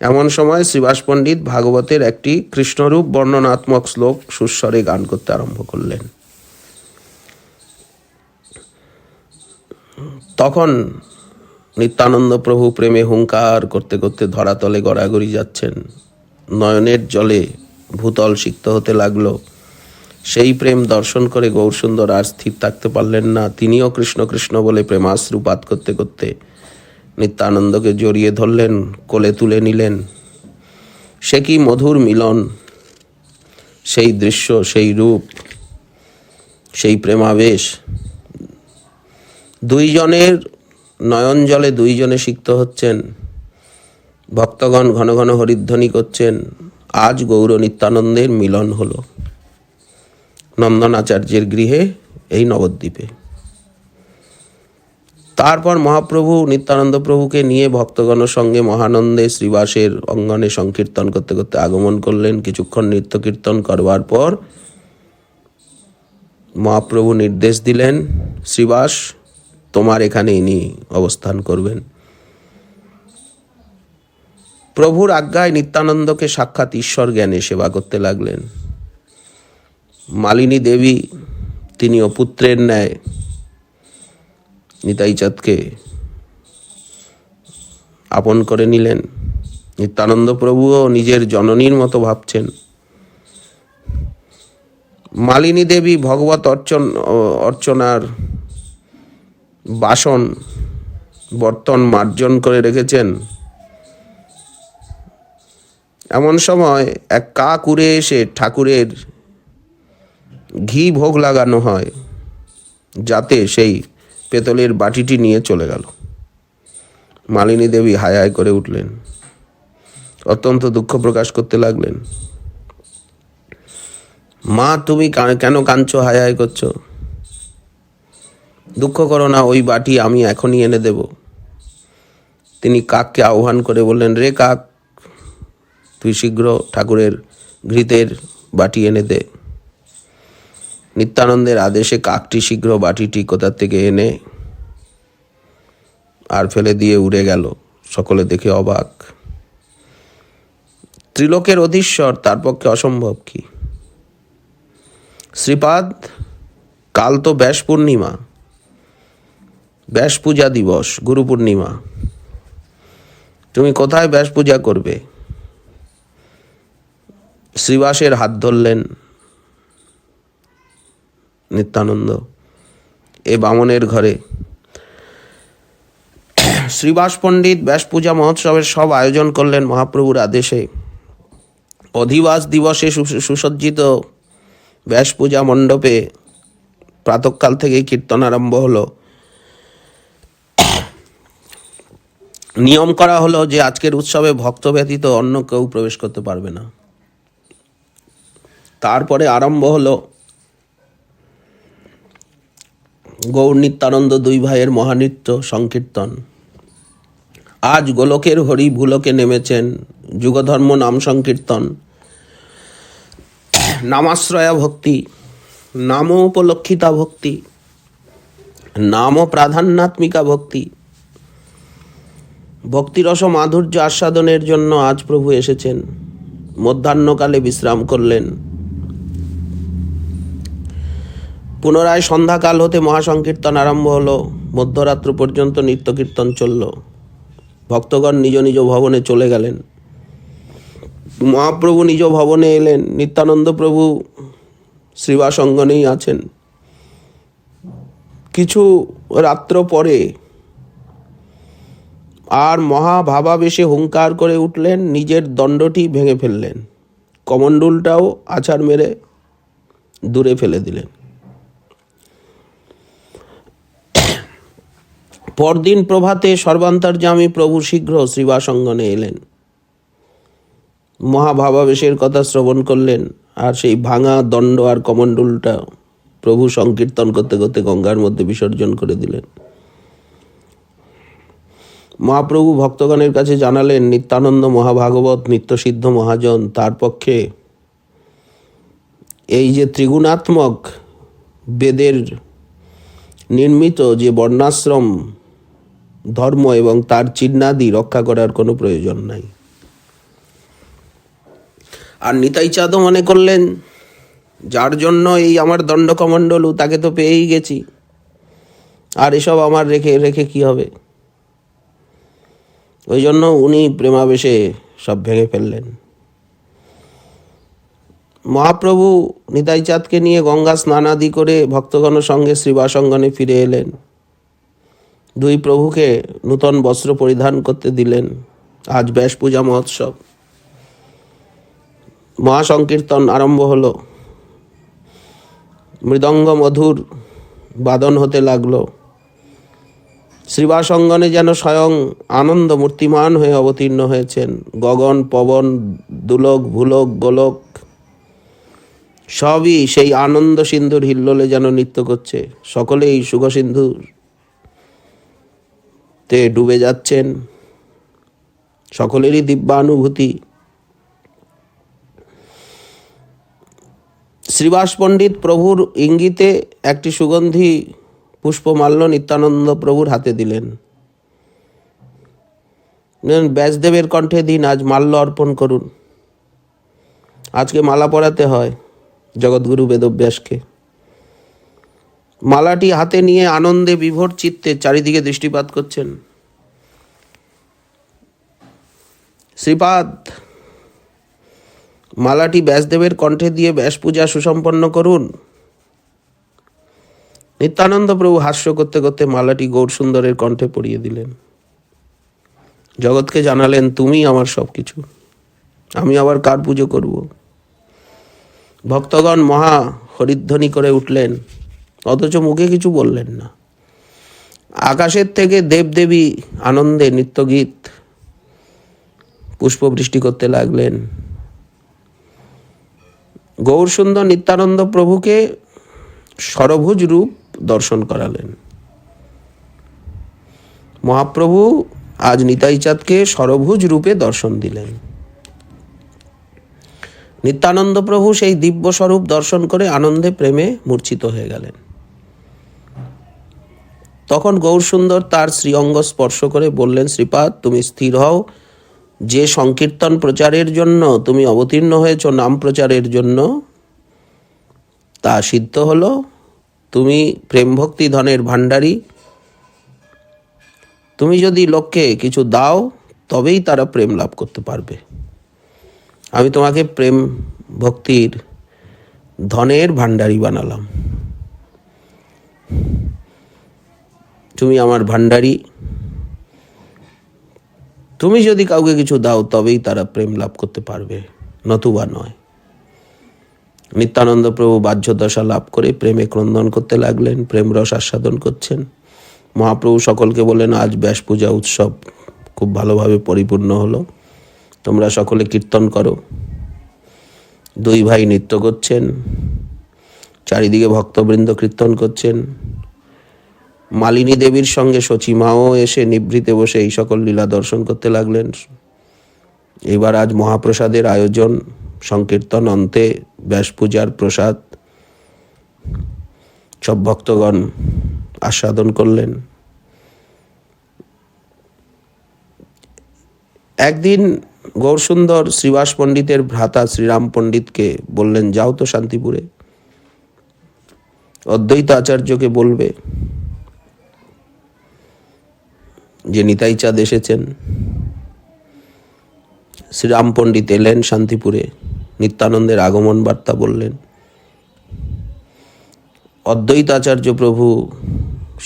এমন সময় শ্রীবাস পণ্ডিত ভাগবতের একটি কৃষ্ণরূপ বর্ণনাত্মক শ্লোক সুস্বরে গান করতে আরম্ভ করলেন। তখন নিত্যানন্দ প্রভু প্রেমে হুঙ্কার করতে করতে ধরাতলে গড়াগড়ি যাচ্ছেন। নয়নের জলে ভূতল সিক্ত হতে লাগলো। সেই প্রেম দর্শন করে গৌরসুন্দর আর স্থির থাকতে পারলেন না। তিনিও কৃষ্ণ কৃষ্ণ বলে প্রেমাশ্রুপাত করতে করতে নিত্যানন্দকে জড়িয়ে ধরলেন, কোলে তুলে নিলেন। সে কি মধুর মিলন! সেই দৃশ্য, সেই রূপ, সেই প্রেমাবেশ। দুইজনের নয়ন জলে দুইজনে সিক্ত হচ্ছেন। ভক্তগণ ঘন ঘন হরিধ্বনি করছেন। আজ গৌর নিত্যানন্দের মিলন হলো নন্দনাচার্যের গৃহে, এই নবদ্বীপে। তারপর মহাপ্রভু নিত্যানন্দ প্রভুকে নিয়ে ভক্তগণের সঙ্গে মহানন্দে শ্রীবাসের অঙ্গনে সংকীর্তন করতে করতে আগমন করলেন। কিছুক্ষণ নৃত্য কীর্তন করবার পর মহাপ্রভু নির্দেশ দিলেন, শ্রীবাস তোমার এখানে ইনি অবস্থান করবেন। প্রভুর আজ্ঞায় নিত্যানন্দকে সাক্ষাৎ ঈশ্বর জ্ঞানে সেবা করতে লাগলেন। মালিনী দেবী তিনিও পুত্রের ন্যায় নিতাইচাঁদকে আপন করে নিলেন। নিত্যানন্দ প্রভুও নিজের জননীর মতো ভাবছেন। মালিনী দেবী ভগবত অর্চনার বাসন বর্তন মার্জন করে রেখেছেন। এমন সময় এক কাক উড়ে এসে ঠাকুরের ঘি ভোগ লাগানো হয়, যাতে সেই পেতলের বাটিটি নিয়ে চলে গেল। মালিনী দেবী হায় হায় করে উঠলেন, অত্যন্ত দুঃখ প্রকাশ করতে লাগলেন। মা, তুমি কেন কাঁদছো, হায় হায় করছো? দুঃখ করো না, ওই বাটি আমি এখনই এনে দেব। তিনি কাককে আহ্বান করে বললেন, রে কাক, তুই শীঘ্র ঠাকুরের ঘৃতের বাটি এনে দে। নিত্যানন্দের আদেশে কাকটি শীঘ্র বাটিটি কোথা থেকে এনে আর ফেলে দিয়ে উড়ে গেল। সকলে দেখে অবাক। ত্রিলোকের অধীশ্বর, তার পক্ষে অসম্ভব কি? শ্রীপাদ, কাল তো ব্যাস পূর্ণিমা, ব্যাস পূজা দিবস, গুরু পূর্ণিমা। তুমি কোথায় ব্যাস পূজা করবে? শ্রীবাসের হাত ধরলেন নিত্যানন্দ। এ বামনের ঘরে শ্রীবাস পণ্ডিত ব্যাস পূজা মহোৎসবের সব আয়োজন করলেন মহাপ্রভুর আদেশে। অধিবাস দিবসে সুসজ্জিত ব্যাস পূজা মণ্ডপে প্রাতঃকাল থেকেই কীর্তন আরম্ভ হলো। নিয়ম করা হলো যে আজকের উৎসবে ভক্ত ব্যতীত অন্য কেউ প্রবেশ করতে পারবে না। তারপরে আরম্ভ হলো গৌর নিত্যানন্দ দুই ভাইয়ের মহানৃত্য সংকীর্তন। আজ গোলকের হরি ভুলকে নেমেছেন। যুগধর্ম নাম সংকীর্তন, নামাশ্রয়া ভক্তি, নাম উপলক্ষিতা ভক্তি, নাম প্রাধান্যাত্মিকা ভক্তি, ভক্তিরস মাধুর্য আস্বাদনের জন্য আজ প্রভু এসেছেন। মধ্যাহ্নকালে বিশ্রাম করলেন। পুনরায় সন্ধ্যাকাল হতে মহাসংকীর্তন আরম্ভ হলো। মধ্যরাত্র পর্যন্ত নিত্য কীর্তন চলল। ভক্তগণ নিজ নিজ ভবনে চলে গেলেন। মহাপ্রভু নিজ ভবনে এলেন। নিত্যানন্দ প্রভু শ্রীবাস অঙ্গনেই আছেন। কিছু রাত্র পরে আর মহাভাবাবেশে হুঙ্কার করে উঠলেন, নিজের দণ্ডটি ভেঙে ফেললেন, কমণ্ডলটাও আছাড় মেরে দূরে ফেলে দিলেন। পরদিন প্রভাতে সর্বান্তর্যামী প্রভু শীঘ্র শ্রীবাস অঙ্গনে এলেন। মহাভাবাবেশের কথা শ্রবণ করলেন, আর সেই ভাঙা দণ্ড আর কমণ্ডলটা প্রভু সংকীর্তন করতে করতে গঙ্গার মধ্যে বিসর্জন করে দিলেন। মহাপ্রভু ভক্তগণের কাছে জানালেন, নিত্যানন্দ মহাভাগবত নিত্যসিদ্ধ মহাজন, তার পক্ষে এই যে ত্রিগুণাত্মক বেদের নির্মিত যে বর্ণাশ্রম ধর্ম এবং তার চিহ্নাদি রক্ষা করার কোনো প্রয়োজন নাই। আর নিতাইচাঁদও মনে করলেন, যার জন্য এই আমার দণ্ডকমণ্ডলু, তাকে তো পেয়েই গেছি, আর এসব আমার রেখে রেখে কি হবে? ওই জন্য উনি প্রেমাবেশে সব ভেঙে ফেললেন। মহাপ্রভু নিতাই চাঁদকে নিয়ে গঙ্গা স্নানাদি করে ভক্তগণের সঙ্গে শ্রীবাস অঙ্গনে ফিরে এলেন। দুই প্রভুকে নূতন বস্ত্র পরিধান করতে দিলেন। আজ ব্যাস পূজা মহোৎসব, মহাসংকীর্তন আরম্ভ হলো। মৃদঙ্গ মধুর বাদন হতে লাগলো। শ্রীবাস অঙ্গনে যেন স্বয়ং আনন্দ মূর্তিমান হয়ে অবতীর্ণ হয়েছেন। গগন, পবন, দুলোক, ভূলোক, গোলোক সবই সেই আনন্দ সিন্ধুর হিল্লোলে যেন নৃত্য করছে। সকলেই সুখ সিন্ধুতে ডুবে যাচ্ছেন। সকলেরই দিব্যানুভূতি। শ্রীবাস পণ্ডিত প্রভুর ইঙ্গিতে একটি সুগন্ধি পুষ্পমাল্য নিত্যানন্দ প্রভুর হাতে দিলেন। ব্যাসদেবের কণ্ঠে দিন, আজ মাল্য অর্পণ করুন। আজকে মালা পরাতে হয় জগৎগুরু বেদব্যাসকে। মালাটি হাতে নিয়ে আনন্দে বিভোর চিত্তে চারিদিকে দৃষ্টিপাত করছেন। শ্রীপাদ, মালাটি ব্যাসদেবের কণ্ঠে দিয়ে ব্যাস পূজা সুসম্পন্ন করুন। নিত্যানন্দ প্রভু হাস্য করতে করতে মালাটি গৌরসুন্দরের কণ্ঠে পরিয়ে দিলেন। জগৎকে জানালেন, তুমি আমার সব কিছু, আমি আবার কার পুজো করব? ভক্তগণ মহা হরিধ্বনি করে উঠলেন, অথচ মুখে কিছু বললেন না। আকাশের থেকে দেবদেবী আনন্দে নৃত্যগীত পুষ্পবৃষ্টি করতে লাগলেন। গৌরসুন্দর নিত্যানন্দ প্রভুকে ষড়ভুজ রূপ দর্শন করালেন। মহাপ্রভু আজ নিতাই চাঁদকে ষড়ভুজ রূপে দর্শন দিলেন। নিত্যানন্দ প্রভু সেই দিব্য স্বরূপ দর্শন করে আনন্দে প্রেমে মূর্ছিত হয়ে গেলেন। তখন গৌরসুন্দর তার শ্রীঅঙ্গ স্পর্শ করে বললেন, শ্রীপাদ, তুমি স্থির হও। যে সংকীর্তন প্রচারের জন্য তুমি অবতীর্ণ হয়েছ, নাম প্রচারের জন্য, তা সিদ্ধ হলো। তুমি প্রেম ভক্তি ধনের ভাণ্ডারী। তুমি যদি লোককে কিছু দাও তবেই তারা প্রেম লাভ করতে পারবে। আমি তোমাকে প্রেম ভক্তির ধনের ভাণ্ডারী বানালাম। তুমি আমার ভাণ্ডারী। তুমি যদি কাউকে কিছু দাও তবেই তারা প্রেম লাভ করতে পারবে, নতুবা নয়। নিত্যানন্দ প্রভু বাহ্যদশা লাভ করে প্রেমে ক্রন্দন করতে লাগলেন, প্রেম রস আস্বাদন করছেন। মহাপ্রভু সকলকে বললেন, আজ ব্যাস পূজা উৎসব খুব ভালোভাবে পরিপূর্ণ হলো, তোমরা সকলে কীর্তন করো। দুই ভাই নৃত্য করছেন, চারিদিকে ভক্তবৃন্দ কীর্তন করছেন। মালিনী দেবীর সঙ্গে সচিমাও এসে নিভৃতে বসে এই সকল লীলা দর্শন করতে লাগলেন। এবার আজ মহাপ্রসাদের আয়োজন, সংকীর্তন অন্তে ব্যাস পূজার প্রসাদ সব ভক্তগণ আস্বাদন করলেন। একদিন গৌরসুন্দর শ্রীবাস পণ্ডিতের ভ্রাতা শ্রীরাম পণ্ডিতকে বললেন, যাও তো শান্তিপুরে, অদ্বৈত আচার্যকে বলবে যে নিতাই চাঁদ এসেছেন। শ্রীরাম পণ্ডিত এলেন শান্তিপুরে, নিত্যানন্দের আগমন বার্তা বললেন। অদ্বৈত আচার্য প্রভু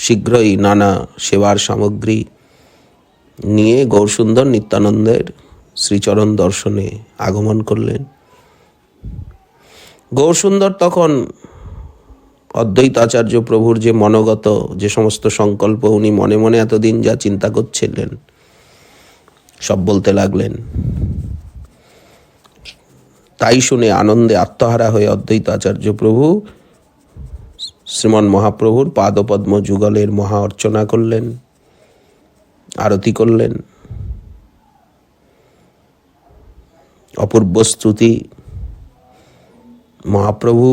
শীঘ্রই নানা সেবার সামগ্রী নিয়ে গৌরসুন্দর নিত্যানন্দের শ্রীচরণ দর্শনে আগমন করলেন। গৌরসুন্দর তখন অদ্বৈত আচার্য প্রভুর যে মনোগত যে সমস্ত সংকল্প উনি মনে মনে এতদিন যা চিন্তা করছিলেন সব বলতে লাগলেন। তাই শুনে আনন্দে আত্মহারা হয়ে অদ্বৈত আচার্য প্রভু শ্রীমন মহাপ্রভুর পাদপদ্ম যুগলের মহা অর্চনা করলেন, আরতি করলেন। অপূর্ব স্তুতি। মহাপ্রভু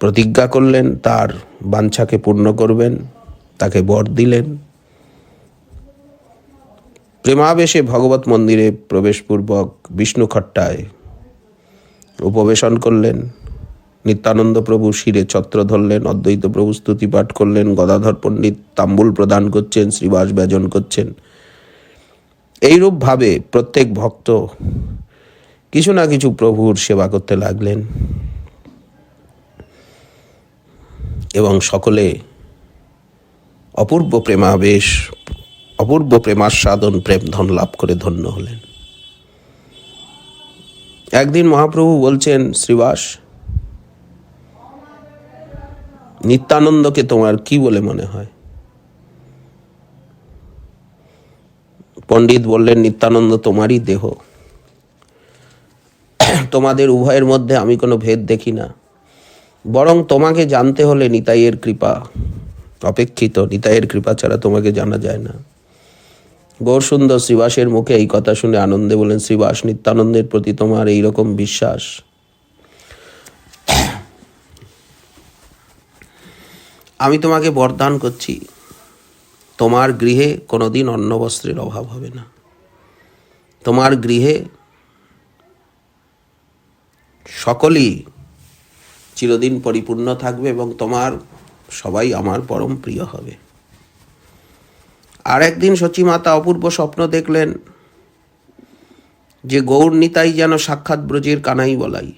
প্রতিজ্ঞা করলেন তার বাঞ্ছাকে পূর্ণ করবেন, তাকে বর দিলেন। প্রেমাবেশে ভগবত মন্দিরে প্রবেশপূর্বক বিষ্ণু খট্টায় উপবেশন করলেন। নিত্যানন্দ প্রভু শিরে ছত্র ধরলেন, অদ্বৈত প্রভু স্তুতি পাঠ করলেন, গদাধর পণ্ডিত তাম্বুল প্রদান করছেন, শ্রীবাস ব্যজন করছেন। এইরূপভাবে প্রত্যেক ভক্ত কিছু না কিছু প্রভুর সেবা করতে লাগলেন এবং সকলে অপূর্ব প্রেমাবেশ, অপূর্ব প্রেমাস্বাদন, প্রেম ধন লাভ করে ধন্য হলেন। একদিন মহাপ্রভু বলছেন, শ্রীবাস, নিত্যানন্দকে তোমার কি বলে মনে হয়? পণ্ডিত বললেন, নিত্যানন্দ তোমারই দেহ, তোমাদের উভয়ের মধ্যে আমি কোনো ভেদ দেখি না, বরং তোমাকে জানতে হলে নিতাইয়ের কৃপা অপেক্ষিত, নিতাইয়ের কৃপা ছাড়া তোমাকে জানা যায় না। গৌরসুন্দর শ্রীবাসের মুখে এই কথা শুনে আনন্দে বলেন, শ্রীবাস, নিত্যানন্দের প্রতি তোমার এইরকম বিশ্বাস, আমি তোমাকে বরদান করছি, তোমার গৃহে কোনোদিন অন্ন বস্ত্রের অভাব হবে না, তোমার গৃহে সকলেই চিরদিন পরিপূর্ণ থাকবে এবং তোমার সবাই আমার পরম প্রিয় হবে। আর একদিন সচিমাতা অপূর্ব স্বপ্ন দেখলেন যে গৌর নিতাই যেন সাক্ষাৎ ব্রজের কানাই বলাই।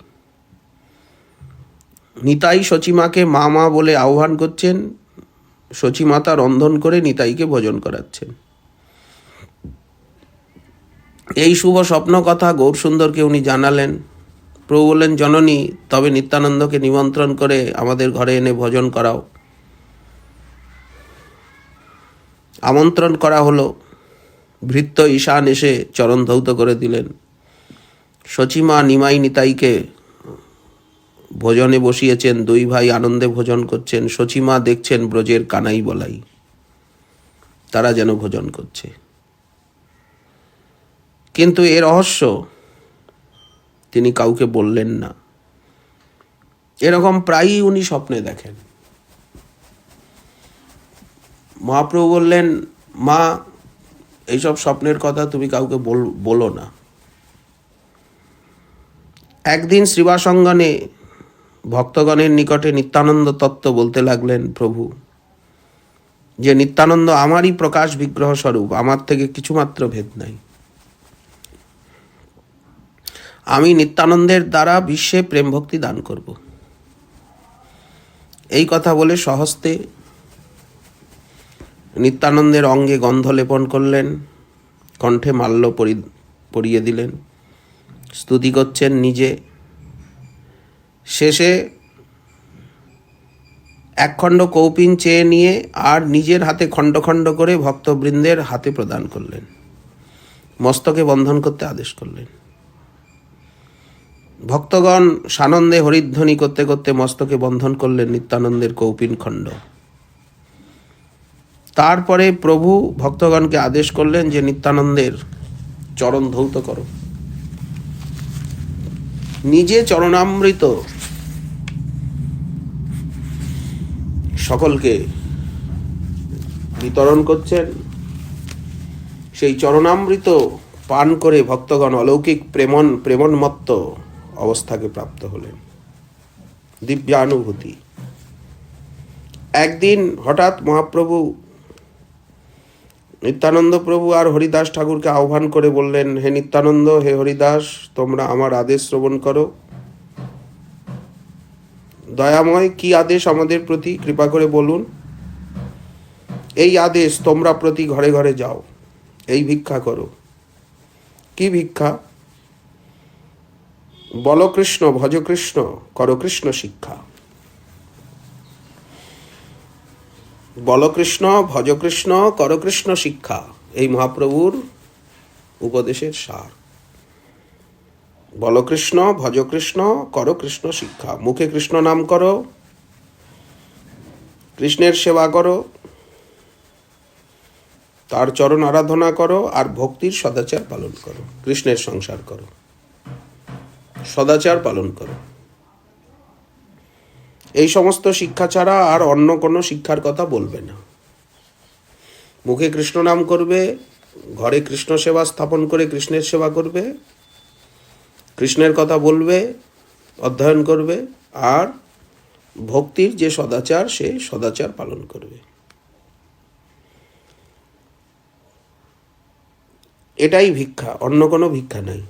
নিতাই সচিমাকে মা মা বলে আহ্বান করছেন, সচিমাতা রন্ধন করে নিতাইকে ভোজন করাচ্ছেন। এই শুভ স্বপ্ন কথা গৌরসুন্দরকে উনি জানালেন। প্রভু বললেন, জননী, তবে নিত্যানন্দকে নিমন্ত্রণ করে আমাদের ঘরে এনে ভোজন করাও। আমন্ত্রণ করা হলো। ভৃত্য ঈশান এসে চরণ ধৌত করে দিলেন। সচিমা নিমাই নিতাইকে ভোজনে বসিয়েছেন, দুই ভাই আনন্দে ভোজন করছেন। সচিমা দেখছেন ব্রজের কানাই বলাই, তারা যেন ভোজন করছে। কিন্তু এ রহস্য তিনি কাউকে বললেন না। এরকম প্রায়ই উনি স্বপ্নে দেখেন। মহাপ্রভু বললেন, মা, এইসব স্বপ্নের কথা তুমি কাউকে বলো না। একদিন শ্রীবাসঙ্গনে ভক্তগণের নিকটে নিত্যানন্দ তত্ত্ব বলতে লাগলেন প্রভু, যে নিত্যানন্দ আমারই প্রকাশ বিগ্রহ স্বরূপ, আমার থেকে কিছুমাত্র ভেদ নাই। আমি নিত্যানন্দের দ্বারা বিশ্বে প্রেম ভক্তি দান করব। এই কথা বলে স্বহস্তে নিত্যানন্দের অঙ্গে গন্ধ লেপন করলেন, কণ্ঠে মাল্য পরিয়ে দিলেন, স্তুতি করছেন নিজে। শেষে একখণ্ড কৌপিন চেয়ে নিয়ে আর নিজের হাতে খণ্ড খণ্ড করে ভক্তবৃন্দের হাতে প্রদান করলেন, মস্তকে বন্ধন করতে আদেশ করলেন। ভক্তগণ সানন্দে হরিধ্বনি করতে করতে মস্তকে বন্ধন করলেন নিত্যানন্দের কৌপিন খণ্ড। তারপরে প্রভু ভক্তগণকে আদেশ করলেন যে নিত্যানন্দের চরণ ধৌত করো। নিজে চরণামৃত সকলকে বিতরণ করছেন। সেই চরণামৃত পান করে ভক্তগণ অলৌকিক প্রেমন্মত্ত অবস্থাকে প্রাপ্ত হলেন, দিব্যানুভূতি। একদিন হঠাৎ মহাপ্রভু নিত্যানন্দ প্রভু আর হরিদাস ঠাকুরকে আহ্বান করে বললেন, হে নিত্যানন্দ, হে হরিদাস, তোমরা আমার আদেশ শ্রবণ করো। দয়াময়, কি আদেশ আমাদের প্রতি, কৃপা করে বলুন। এই আদেশ, তোমরা প্রতি ঘরে ঘরে যাও, এই ভিক্ষা করো। কি ভিক্ষা? বল কৃষ্ণ, ভজ কৃষ্ণ, কর কৃষ্ণ শিক্ষা। বল কৃষ্ণ, ভজ কৃষ্ণ, কর কৃষ্ণ শিক্ষা, এই মহাপ্রভুর উপদেশের সার। বল কৃষ্ণ, ভজ কৃষ্ণ, কর কৃষ্ণ শিক্ষা। মুখে কৃষ্ণ নাম করো, কৃষ্ণের সেবা করো, তার চরণ আরাধনা করো, আর ভক্তির সদাচার পালন করো। কৃষ্ণের সংসার করো, সদাচার পালন করো। এই সমস্ত শিক্ষা ছাড়া আর অন্য কোনো শিক্ষার কথা বলবে না। মুখে কৃষ্ণ নাম করবে, ঘরে কৃষ্ণ সেবা স্থাপন করে কৃষ্ণের সেবা করবে, কৃষ্ণের কথা বলবে, অধ্যয়ন করবে, আর ভক্তির যে সদাচার, সে সদাচার পালন করবে। এটাই ভিক্ষা, অন্য কোনো ভিক্ষা নাই।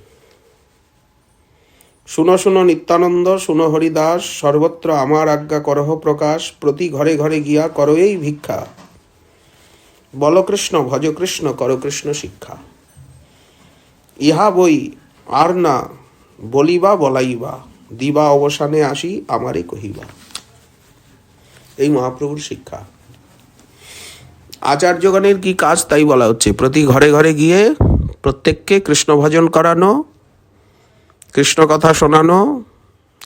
শুনো শুনো নিত্যানন্দ, শুনো হরিদাস, সর্বত্র আমার আজ্ঞা করহ প্রকাশ, প্রতি ঘরে ঘরে গিয়া করো এই ভিক্ষা, বল কৃষ্ণ ভজ কৃষ্ণ কর কৃষ্ণ শিক্ষা। ইহা বই আর না বলিবা বলাইবা, দিবা অবসানে আসি আমারে কহিবা। এই মহাপ্রভুর শিক্ষা। আচার্যগণের কি কাজ তাই বলা হচ্ছে। প্রতি ঘরে ঘরে গিয়ে প্রত্যেককে কৃষ্ণ ভজন করানো, কৃষ্ণ কথা শোনানো,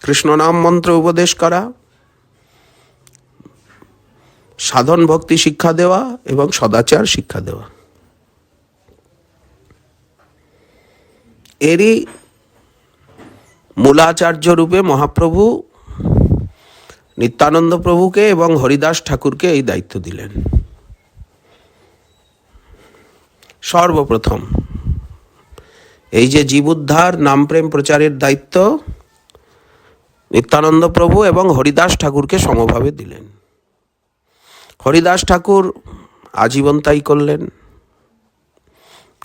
কৃষ্ণ নাম মন্ত্র উপদেশ করা, সাধন ভক্তি শিক্ষা দেওয়া এবং সদাচার শিক্ষা দেওয়া। এরই মূলাচার্য রূপে মহাপ্রভু নিত্যানন্দ প্রভুকে এবং হরিদাস ঠাকুরকে এই দায়িত্ব দিলেন। সর্বপ্রথম এই যে জীবুদ্ধার নাম প্রেম প্রচারের দায়িত্ব নিত্যানন্দ প্রভু এবং হরিদাস ঠাকুরকে সমভাবে দিলেন। হরিদাস ঠাকুর আজীবন তাই করলেন,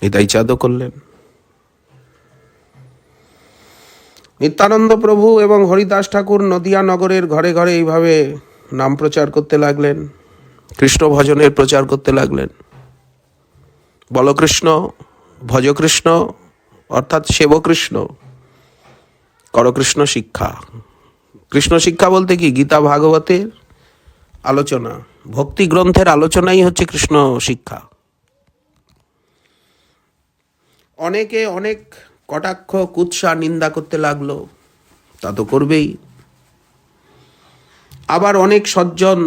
নিতাই চাঁদও করলেন। নিত্যানন্দ প্রভু এবং হরিদাস ঠাকুর নদিয়া নগরের ঘরে ঘরে এইভাবে নাম প্রচার করতে লাগলেন, কৃষ্ণ ভজনের প্রচার করতে লাগলেন। বল কৃষ্ণ ভজ কৃষ্ণ অর্থাৎ সেব কৃষ্ণ, কর কৃষ্ণ শিক্ষা। কৃষ্ণ শিক্ষা বলতে কি? গীতা ভাগবতের আলোচনা, ভক্তি গ্রন্থের আলোচনাই হচ্ছে কৃষ্ণ শিক্ষা। অনেকে অনেক কটাক্ষ কুৎসা নিন্দা করতে লাগলো, তা তো করবেই। আবার অনেক সজ্জন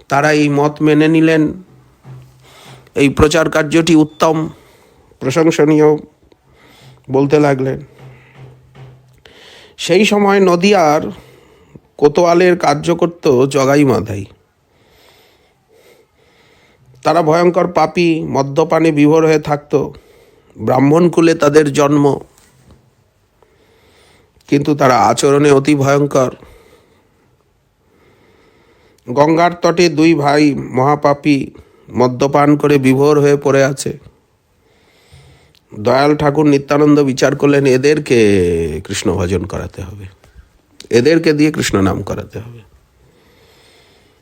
তারা এই মত মেনে নিলেন, এই প্রচার কার্যটি উত্তম প্রশংসনীয় বলতে লাগলেন। সেই সময় নদিয়ার কোতোয়ালের কার্য করত জগাই মাধাই। তারা ভয়ঙ্কর পাপী, মদ্যপানে বিভোর হয়ে থাকত। ব্রাহ্মণ কুলে তাদের জন্ম, কিন্তু তারা আচরণে অতি ভয়ঙ্কর। গঙ্গার তটে দুই ভাই মহাপাপী মদ্যপান করে বিভোর হয়ে পড়ে আছে। দয়াল ঠাকুর নিত্যানন্দ বিচার করলেন, এদেরকে কৃষ্ণ ভজন করাতে হবে, এদেরকে দিয়ে কৃষ্ণ নাম করাতে হবে,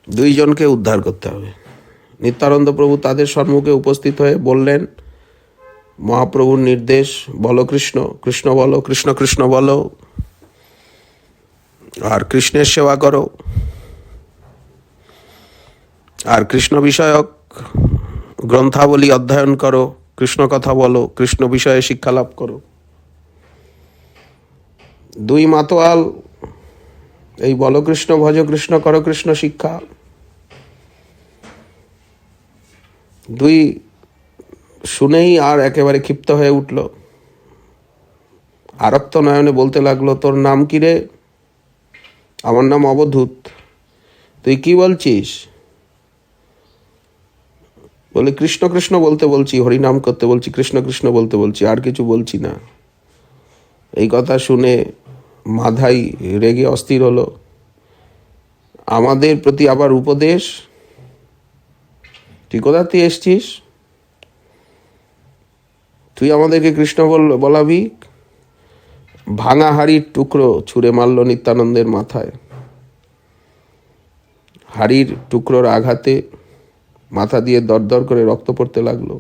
দুইজনকে উদ্ধার করতে হবে। নিত্যানন্দ প্রভু তাদের সম্মুখে উপস্থিত হয়ে বললেন, মহাপ্রভুর নির্দেশ, বলো কৃষ্ণ, কৃষ্ণ বলো, কৃষ্ণ কৃষ্ণ বলো, আর কৃষ্ণের সেবা করো, আর কৃষ্ণ বিষয়ক গ্রন্থাবলী অধ্যয়ন করো, কৃষ্ণ কথা বলো, কৃষ্ণ বিষয়ে শিক্ষা লাভ করো। দুই মাতোয়াল এই বলো কৃষ্ণ ভজ কৃষ্ণ কর কৃষ্ণ শিক্ষা, দুই শুনেই আর একেবারে ক্ষিপ্ত হয়ে উঠল। আরক্ত নয়নে বলতে লাগলো, তোর নাম কি রে? আমার নাম অবধূত। তুই কি বলছিস? বলে, কৃষ্ণ কৃষ্ণ বলতে বলছি, হরিনাম করতে বলছি, কৃষ্ণ কৃষ্ণ বলতে বলছি, আর কিছু বলছি না। এই কথা শুনে মাধাই রেগে অস্থির হলো। আমাদের প্রতি আবার উপদেশ? তুই কোথা থেকে এসছিস? তুই আমাদেরকে কৃষ্ণ বলাবি? ভাঙা হাড়ির টুকরো ছুঁড়ে মারল নিত্যানন্দের মাথায়। হাড়ির টুকরোর আঘাতে মাথা দিয়ে দরদর করে রক্ত পড়তে লাগলো।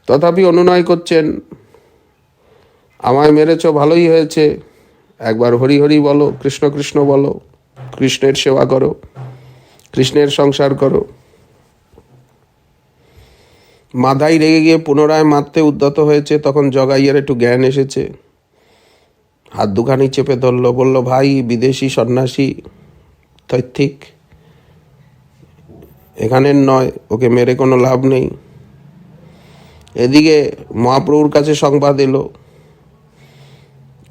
তথাপি অনুনয় করছেন, আমায় মেরেছ, ভালোই হয়েছে, একবার হরি হরি বলো, কৃষ্ণ কৃষ্ণ বলো, কৃষ্ণের সেবা করো, কৃষ্ণের সংসার করো। মাধাই রেগে গিয়ে পুনরায় মারতে উদ্যত হয়েছে। তখন জগাইয়ের একটু জ্ঞান এসেছে, হাত দুখানি চেপে ধরলো, বলল, ভাই বিদেশি সন্ন্যাসী, তৈথিক, এখানের নয়, ওকে মেরে কোনো লাভ নেই। এদিকে মহাপ্রভুর কাছে সংবাদ এলো,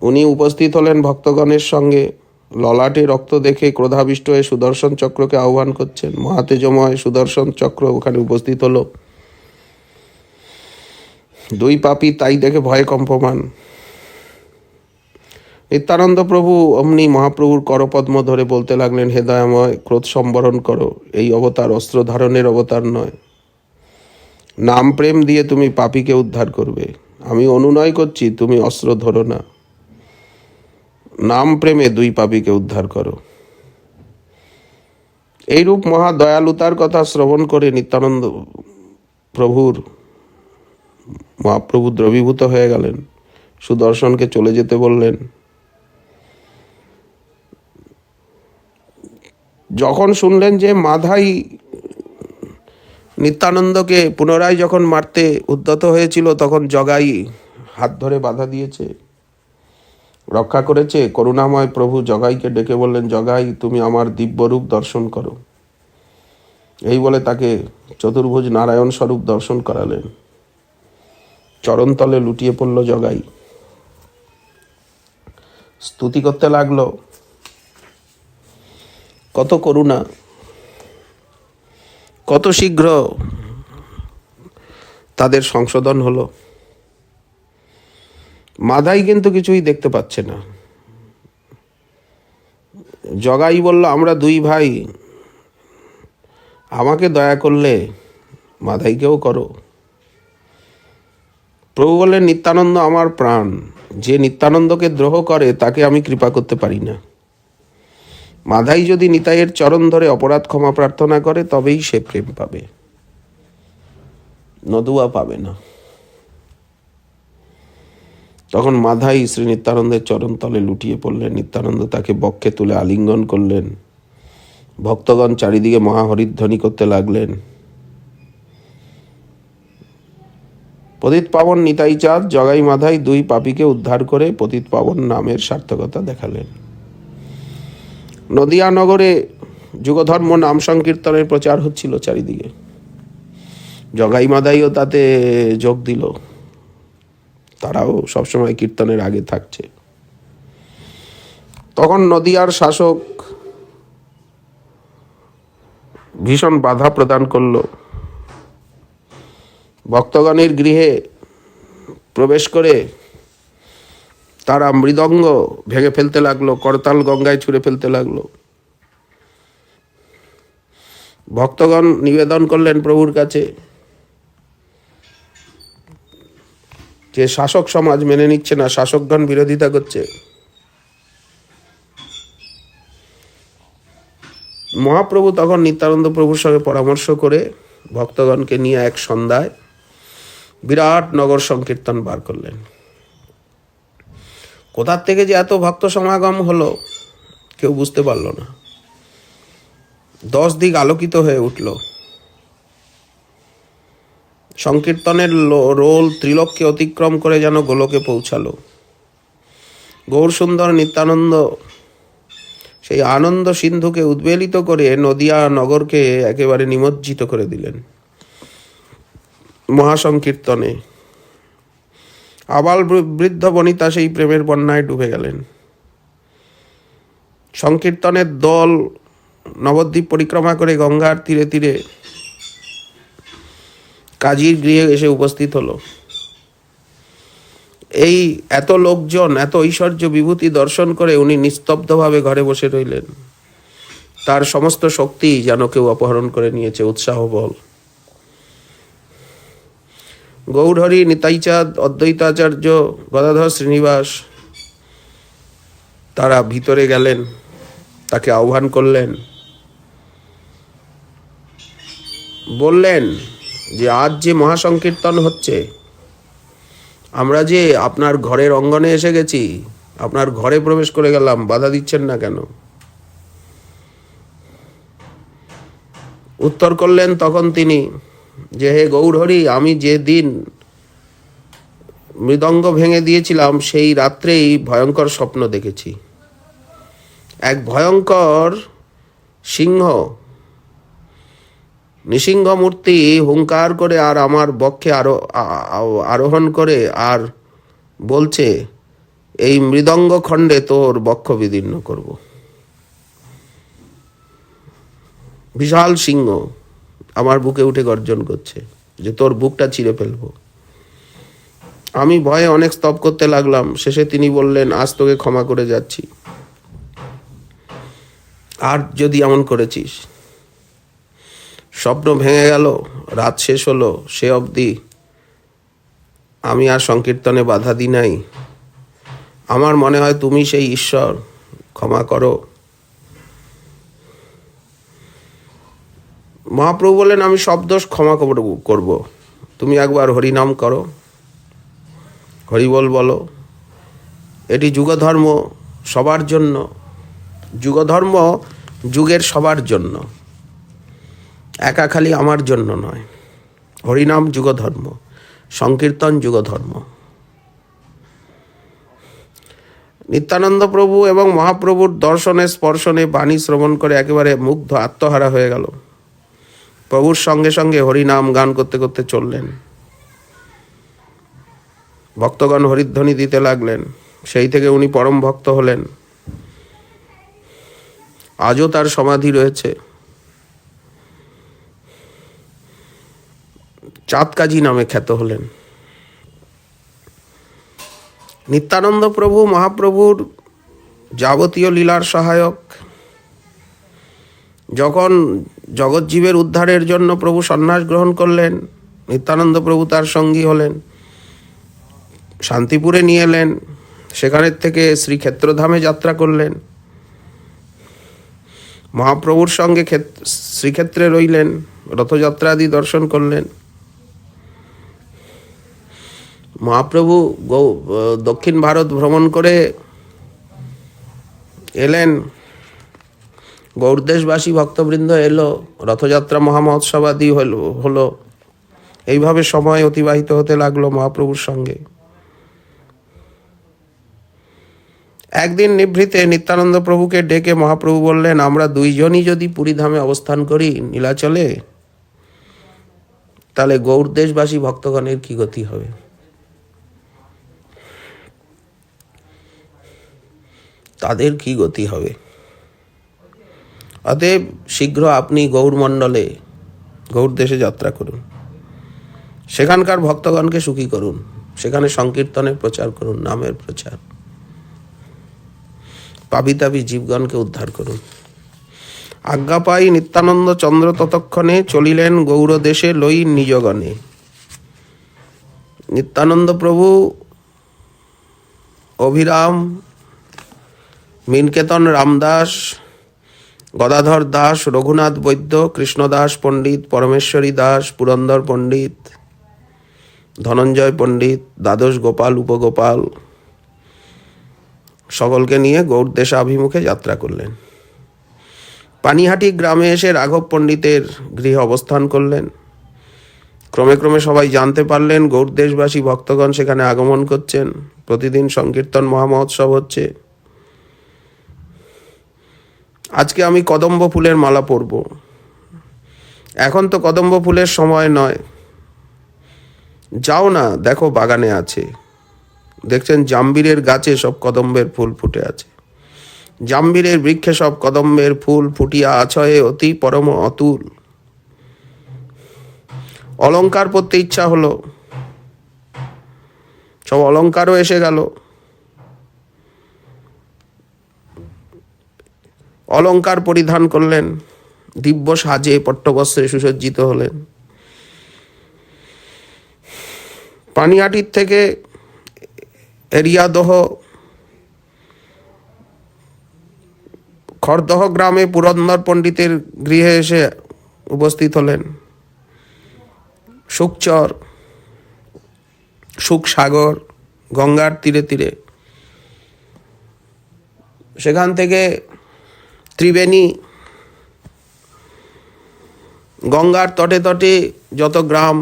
উনি উপস্থিত হলেন ভক্তগণের সঙ্গে। ললাটে রক্ত দেখে ক্রোধাবিষ্ট হয়ে সুদর্শন চক্রকে আহ্বান করছেন। মহাতেজময় সুদর্শন চক্র ওখানে উপস্থিত হলো। দুই পাপী তাই দেখে ভয়ে কম্পমান। নিত্যানন্দ প্রভু অমনি মহাপ্রভুর করপদ্ম ধরে বলতে লাগলেন, হে দয়াময়, ক্রোধ সম্বরণ করো, এই অবতার অস্ত্র ধারণের অবতার নয়, নাম প্রেম দিয়ে তুমি পাপীকে উদ্ধার করবে। আমি অনুনয় করছি, তুমি অস্ত্র ধরো না, নাম প্রেমে দুই পাপীকে উদ্ধার করো। এইরূপ মহা দয়ালুতার কথা শ্রবণ করে নিত্যানন্দ মহাপ্রভু দ্রবীভূত হয়ে গেলেন। সুদর্শনকে চলে যেতে বললেন। যখন শুনলেন যে মাধাই নিত্যানন্দকে পুনরায় যখন মারতে উদ্যত হয়েছিল, তখন জগাই হাত ধরে বাধা দিয়েছে, রক্ষা করেছে। করুণাময় প্রভু জগাইকে ডেকে বললেন, জগাই তুমি আমার দিব্যরূপ দর্শন করো। এই বলে তাকে চতুর্ভুজ নারায়ণ স্বরূপ দর্শন করালেন। চরণতলে লুটিয়ে পড়ল জগাই, স্তুতি করতে লাগলো, কত করুণা, কত শীঘ্র তাদের সংশোধন হলো। মাধাই কিন্তু কিছুই দেখতে পাচ্ছে না। জগাই বলল, আমরা দুই ভাই, আমাকে দয়া করলে মাধাইকেও করো। প্রভু বললেন, নিত্যানন্দ আমার প্রাণ, যে নিত্যানন্দকে দ্রোহ করে তাকে আমি কৃপা করতে পারি না। মাধাই যদি নিতাইয়ের চরণ ধরে অপরাধ ক্ষমা প্রার্থনা করে তবেই সে প্রেম পাবে, নতুবা পাবে না। তখন মাধাই শ্রী নিত্যানন্দের চরণ তলে লুটিয়ে পড়লেন। নিত্যানন্দ তাকে বক্ষে তুলে আলিঙ্গন করলেন। ভক্তগণ চারিদিকে মহাহরিধ্বনি করতে লাগলেন। পতিত পাবন নিতাই চাঁদ জগাই মাধাই দুই পাপীকে উদ্ধার করে পতিত পাবন নামের সার্থকতা দেখালেন। নদিয়া নগরে যুগধর্ম নাম সংকীর্তনের প্রচার হচ্ছিল চারিদিকে। জগাই মাধাইও তাতে যোগ দিল, তারাও সবসময় কীর্তনের আগে থাকছে। তখন নদিয়ার শাসক ভীষণ বাধা প্রদান করল। ভক্তগণের গৃহে প্রবেশ করে তারা মৃদঙ্গ ভেঙে ফেলতে লাগলো, করতাল গঙ্গায় ছুঁড়ে ফেলতে লাগলো। ভক্তগণ নিবেদন করলেন প্রভুর কাছে যে শাসক সমাজ মেনে নিচ্ছে না, শাসকগণ বিরোধিতা করছে। মহাপ্রভু তখন নিত্যানন্দ প্রভুর সঙ্গে পরামর্শ করে ভক্তগণকে নিয়ে এক সন্ধ্যায় বিরাট নগর সংকীর্তন বার করলেন। কোথার থেকে যে এত ভক্ত সমাগম হলো কেউ বুঝতে পারল না। 10 দিক আলোকিত হয়ে উঠল। সংকীর্তনের রোল ত্রিলোককে অতিক্রম করে যেন গোলকে পৌঁছালো। গৌর সুন্দর নিত্যানন্দ সেই আনন্দ সিন্ধুকে উদ্বেলিত করে নদিয়া নগরকে একেবারে নিমজ্জিত করে দিলেন মহাসংকীর্তনে। আবাল বৃদ্ধ বনিতা সেই প্রেমের বন্যায় ডুবে গেলেন। সংকীর্তনের দল নবদ্বীপ পরিক্রমা করে গঙ্গার তীরে তীরে কাজীর গৃহে এসে উপস্থিত হলো। এই এত লোকজন, এত ঐশ্বর্য বিভূতি দর্শন করে উনি নিস্তব্ধভাবে ঘরে বসে রইলেন। তার সমস্ত শক্তি যেন কেউ অপহরণ করে নিয়েছে, উৎসাহ বল। গৌরহরি, নিতাইচাঁদ, অদ্বৈতাচার্য, গদাধর শ্রীনিবাস তারা ভিতরে গেলেন, তাকে আহ্বান করলেন, বললেন যে আজ যে মহাসংকীর্তন হচ্ছে, আমরা যে আপনার ঘরের অঙ্গনে এসে গেছি, আপনার ঘরে প্রবেশ করে গেলাম, বাধা দিচ্ছেন না কেন? উত্তর করলেন তখন তিনি যে, হে গৌরহরি, আমি যে দিন মৃদঙ্গ ভেঙে দিয়েছিলাম সেই রাত্রেই ভয়ঙ্কর স্বপ্ন দেখেছি। এক ভয়ঙ্কর সিংহ, নৃসিংহ মূর্তি হুঙ্কার করে আর আমার বক্ষে আরোহণ করে আর বলছে, এই মৃদঙ্গ খণ্ডে তোর বক্ষ বিদীর্ণ করব। বিশাল সিংহ আমার বুকে উঠে গর্জন করছে যে তোর বুকটা চিরে ফেলবো। আমি ভয়ে অনেক স্তব করতে লাগলাম। শেষে তিনি বললেন, আজ তোকে ক্ষমা করে যাচ্ছি, আর যদি এমন করেছিস। স্বপ্ন ভেঙে গেল, রাত শেষ হলো, সে অবধি আমি আর সংকীর্তনে বাধা দিই নাই। আমার মনে হয় তুমি সেই ঈশ্বর, ক্ষমা করো। মহাপ্রভু বলেন, আমি সব দোষ ক্ষমা করব, তুমি একবার হরিনাম করো, হরিবল বলো। এটি যুগধর্ম, সবার জন্য। যুগধর্ম যুগের সবার জন্য, একা খালি আমার জন্য নয়। হরিনাম যুগধর্ম, সংকীর্তন যুগধর্ম। নিত্যানন্দ প্রভু এবং মহাপ্রভুর দর্শনে স্পর্শনে বাণী শ্রবণ করে একেবারে মুগ্ধ, আত্মহারা হয়ে গেল। প্রভুর সঙ্গে সঙ্গে হরিনাম গান করতে করতে চললেন। ভক্তগণ হরিধ্বনি দিতে লাগলেন। সেই থেকে উনি পরম ভক্ত হলেন। আজও তার সমাধি রয়েছে। চাঁদকাজী নামে খ্যাত হলেন। নিত্যানন্দ প্রভু মহাপ্রভুর যাবতীয় লীলার সহায়ক। যখন জগৎজীবের উদ্ধারের জন্য প্রভু সন্ন্যাস গ্রহণ করলেন, নিত্যানন্দ প্রভু তার সঙ্গী হলেন। শান্তিপুরে নিয়ে এলেন, সেখানের থেকে শ্রীক্ষেত্রধামে যাত্রা করলেন। মহাপ্রভুর সঙ্গে শ্রীক্ষেত্রে রইলেন, রথযাত্রা আদি দর্শন করলেন। মহাপ্রভু দক্ষিণ ভারত ভ্রমণ করে এলেন। গৌড়দেশবাসী ভক্তবৃন্দ এলো, রথযাত্রা মহামহোৎসব আদি হলো। এইভাবে সময় অতিবাহিত হতে লাগলো মহাপ্রভুর সঙ্গে। একদিন নিভৃতে নিত্যানন্দ প্রভুকে ডেকে মহাপ্রভু বললেন, আমরা দুইজনই যদি পুরীধামে অবস্থান করি নীলাচলে, তাহলে গৌড়দেশবাসী ভক্তগণের কি গতি হবে? তাদের কি গতি হবে? অতএব শীঘ্র আপনি গৌড়মণ্ডলে, গৌড় দেশে যাত্রা করুন, সেখানকার ভক্তগণকে সুখী করুন, সেখানে সংকীর্তনের প্রচার করুন, নামের প্রচার, পাবিতাবি জীবগণকে উদ্ধার করুন। আজ্ঞা পাই নিত্যানন্দ চন্দ্র ততক্ষণে চলিলেন গৌড় দেশে লই নিজগণে। নিত্যানন্দ প্রভু অভিরাম, মিনকেতন রামদাস, গদাধর দাস, রঘুনাথ বৈদ্য, কৃষ্ণদাস পণ্ডিত, পরমেশ্বরী দাস, পুরন্দর পণ্ডিত, ধনঞ্জয় পণ্ডিত, দ্বাদশ গোপাল, উপগোপাল সকলকে নিয়ে গৌড় দেশাভিমুখে যাত্রা করলেন। পানিহাটি গ্রামে এসে রাঘব পণ্ডিতের গৃহে অবস্থান করলেন। ক্রমে ক্রমে সবাই জানতে পারলেন গৌড় দেশবাসী ভক্তগণ সেখানে আগমন করছেন। প্রতিদিন সংকীর্তন মহামহোৎসব হচ্ছে। আজকে আমি কদম্ব ফুলের মালা পরব। এখন তো কদম্ব ফুলের সময় নয়, যাও না, দেখো বাগানে আছে। দেখছেন জাম্বিরের গাছে সব কদম্বের ফুল ফুটে আছে। জাম্বিরের বৃক্ষে সব কদম্বের ফুল ফুটিয়া আছয়ে অতি পরম অতুল। অলংকার পরতে ইচ্ছা হলো, সব অলংকারও এসে গেল। অলংকার পরিধান করলেন, দিব্য সাজে পট্টবস্ত্রে সুসজ্জিত হলেন। পানিহাটির থেকে এরিয়াদহ খড়দহ গ্রামে পুরন্দর পণ্ডিতের গৃহে এসে উপস্থিত হলেন। সুখচর, সুখসাগর, গঙ্গার তীরে তীরে, সেখান থেকে ত্রিবেণী, গঙ্গার তটে তটে যত গ্রাম,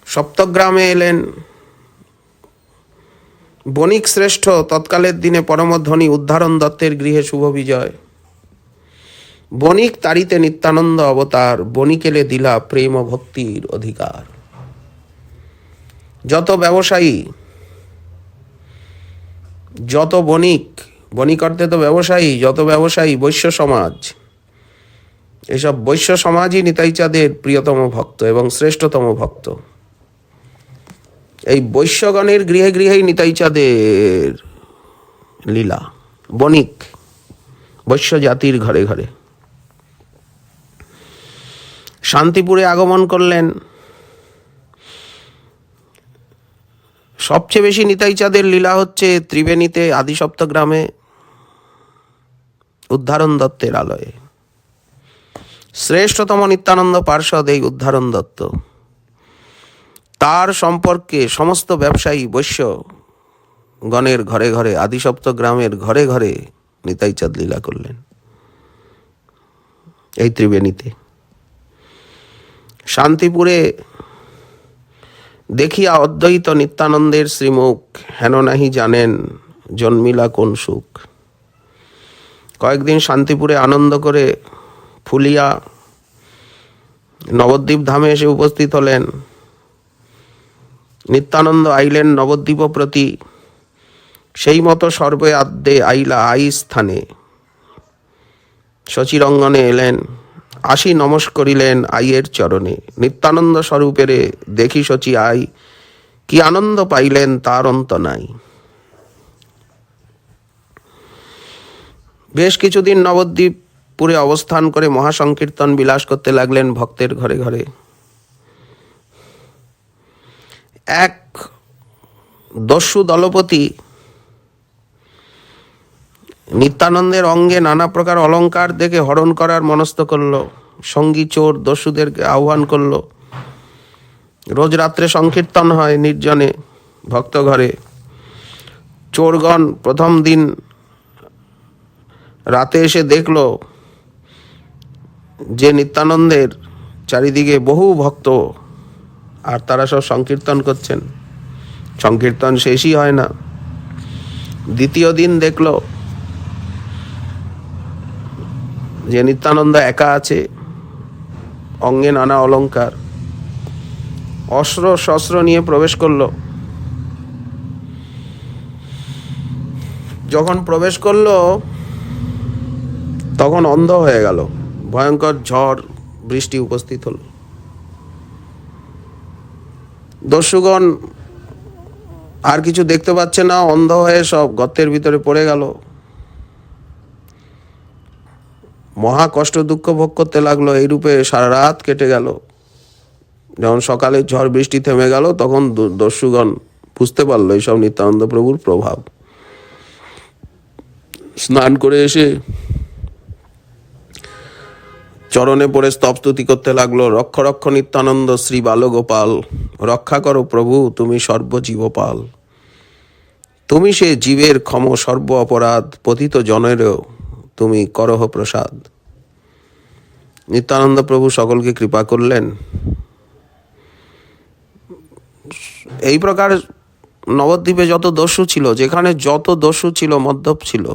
সপ্তগ্রামে এলেন। বণিক শ্রেষ্ঠ তৎকালের দিনে পরমধ্বনি উদ্ধারণ দত্তের গৃহে শুভ বিজয়। বণিক তারিতে নিত্যানন্দ অবতার, বণিকেলে দিলা প্রেম ভক্তির অধিকার। যত ব্যবসায়ী, যত বণিক, বণিক অর্থে তো ব্যবসায়ী, যত ব্যবসায়ী, বৈশ্য সমাজ, এসব বৈশ্য সমাজই নিতাইচাঁদের প্রিয়তম ভক্ত এবং শ্রেষ্ঠতম ভক্ত। এই বৈশ্যগণের গৃহে গৃহেই নিতাইচাঁদের লীলা। বণিক, বৈশ্য জাতির ঘরে ঘরে। শান্তিপুরে আগমন করলেন। সবচেয়ে বেশি নিতাই চাঁদের লীলা হচ্ছে ত্রিবেণীতে আদিসপ্তগ্রামে উদ্ধারণ দত্তের আলয়ে। শ্রেষ্ঠতম নিত্যানন্দ পার্ষদ এই উদ্ধারণ দত্ত। তার সম্পর্কে সমস্ত ব্যবসায়ী বৈশ্য গণের ঘরে ঘরে, আদিসপ্তগ্রামের ঘরে ঘরে নিতাই চাঁদ লীলা করলেন এই ত্রিবেণীতে। শান্তিপুরে দেখিয়া অদ্বৈত নিত্যানন্দের শ্রীমুখ, হেন নাহি জানেন জন্মিলা কোন সুখ। কয়েকদিন শান্তিপুরে আনন্দ করে ফুলিয়া নবদ্বীপ ধামে এসে উপস্থিত হলেন। নিত্যানন্দ আইলেন নবদ্বীপ প্রতি, সেই মতো সর্বে আদ্যে আইলা আই স্থানে। শচীরঙ্গনে এলেন, আসি নমস্ করিলেন আইয়ের চরণে। নিত্যানন্দ স্বরূপেরে দেখি শচী আই, কি আনন্দ পাইলেন তার অন্ত নাই। বেশ কিছুদিন নবদ্বীপপুরে অবস্থান করে মহাসংকীর্তন বিলাস করতে লাগলেন ভক্তের ঘরে ঘরে। এক দস্যু দলপতি নিত্যানন্দের অঙ্গে নানা প্রকার অলঙ্কার দেখে হরণ করার মনস্থ করল। সঙ্গী চোর দস্যুদেরকে আহ্বান করল। রোজ রাত্রে সংকীর্তন হয় নির্জনে ভক্ত ঘরে। চোরগণ প্রথম দিন রাতে এসে দেখল যে নিত্যানন্দের চারিদিকে বহু ভক্ত, আর তারা সব সংকীর্তন করছেন। সংকীর্তন শেষই হয় না। দ্বিতীয় দিন দেখল যে নিত্যানন্দ একা আছে, অঙ্গে নানা অলঙ্কার, অস্ত্র শস্ত্র নিয়ে প্রবেশ করলো। যখন প্রবেশ করলো তখন অন্ধ হয়ে গেল। ভয়ঙ্কর ঝড় বৃষ্টি উপস্থিত হল। দস্যুগণ আর কিছু দেখতে পাচ্ছে না, অন্ধ হয়ে সব গর্তের ভিতরে পড়ে গেল। মহা কষ্ট দুঃখ ভোগ করতে লাগলো। এইরূপে সারা রাত কেটে গেল। যখন সকালে ঝড় বৃষ্টি থেমে গেল তখন দস্যুগণ বুঝতে পারলো এইসব নিত্যানন্দ প্রভুর প্রভাব। স্নান করে এসে চরণে পড়ে স্তবস্তুতি করতে লাগলো। রক্ষ রক্ষ নিত্যানন্দ শ্রী বালগোপাল, রক্ষা করো প্রভু তুমি সর্বজীবপাল। তুমি সে জীবের ক্ষম সর্ব অপরাধ, পতিত জনেরও তুমি করহ প্রসাদ। নিত্যানন্দ প্রভু সকলকে কৃপা করলেন। এই প্রকার নবদ্বীপে যত দস্যু ছিল, যেখানে যত দস্যু ছিল, মদ্যপ ছিল,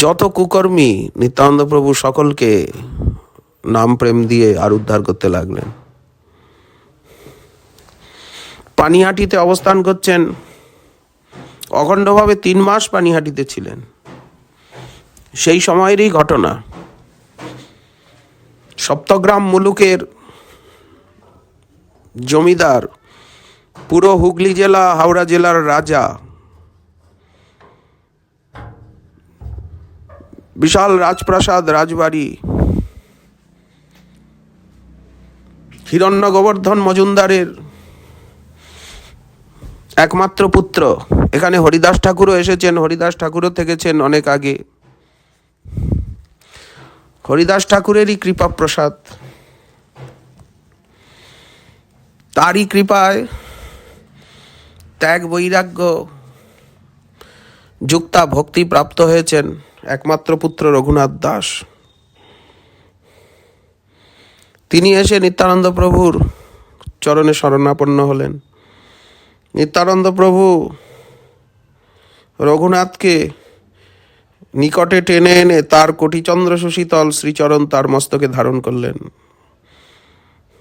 যত কুকর্মী, নিত্যানন্দ প্রভু সকলকে নাম প্রেম দিয়ে আর উদ্ধার করতে লাগলেন। পানিহাটিতে অবস্থান করছেন। অখণ্ডভাবে 3 মাস পানিহাটিতে ছিলেন। সেই সময়েরই ঘটনা। সপ্তগ্রাম মুলুকের জমিদার, পুরো হুগলি জেলা হাওড়া জেলার রাজা, বিশাল রাজপ্রাসাদ রাজবাড়ি, হিরণ্য গোবর্ধন মজুমদারের একমাত্র পুত্র। এখানে হরিদাস ঠাকুরও এসেছেন, হরিদাস ঠাকুরও থেকেছেন অনেক আগে। হরিদাস ঠাকুরেরই কৃপা প্রসাদ। তারই কৃপায় ত্যাগ বৈরাগ্য যুক্তা ভক্তি প্রাপ্ত হয়েছেন একমাত্র পুত্র রঘুনাথ দাস। তিনি এসে নিত্যানন্দ প্রভুর চরণে শরণাপন্ন হলেন। নিত্যানন্দ প্রভু রঘুনাথকে নিকটে টেনে এনে তার কোটিচন্দ্র সুশীতল শ্রীচরণ তার মস্তকে ধারণ করলেন।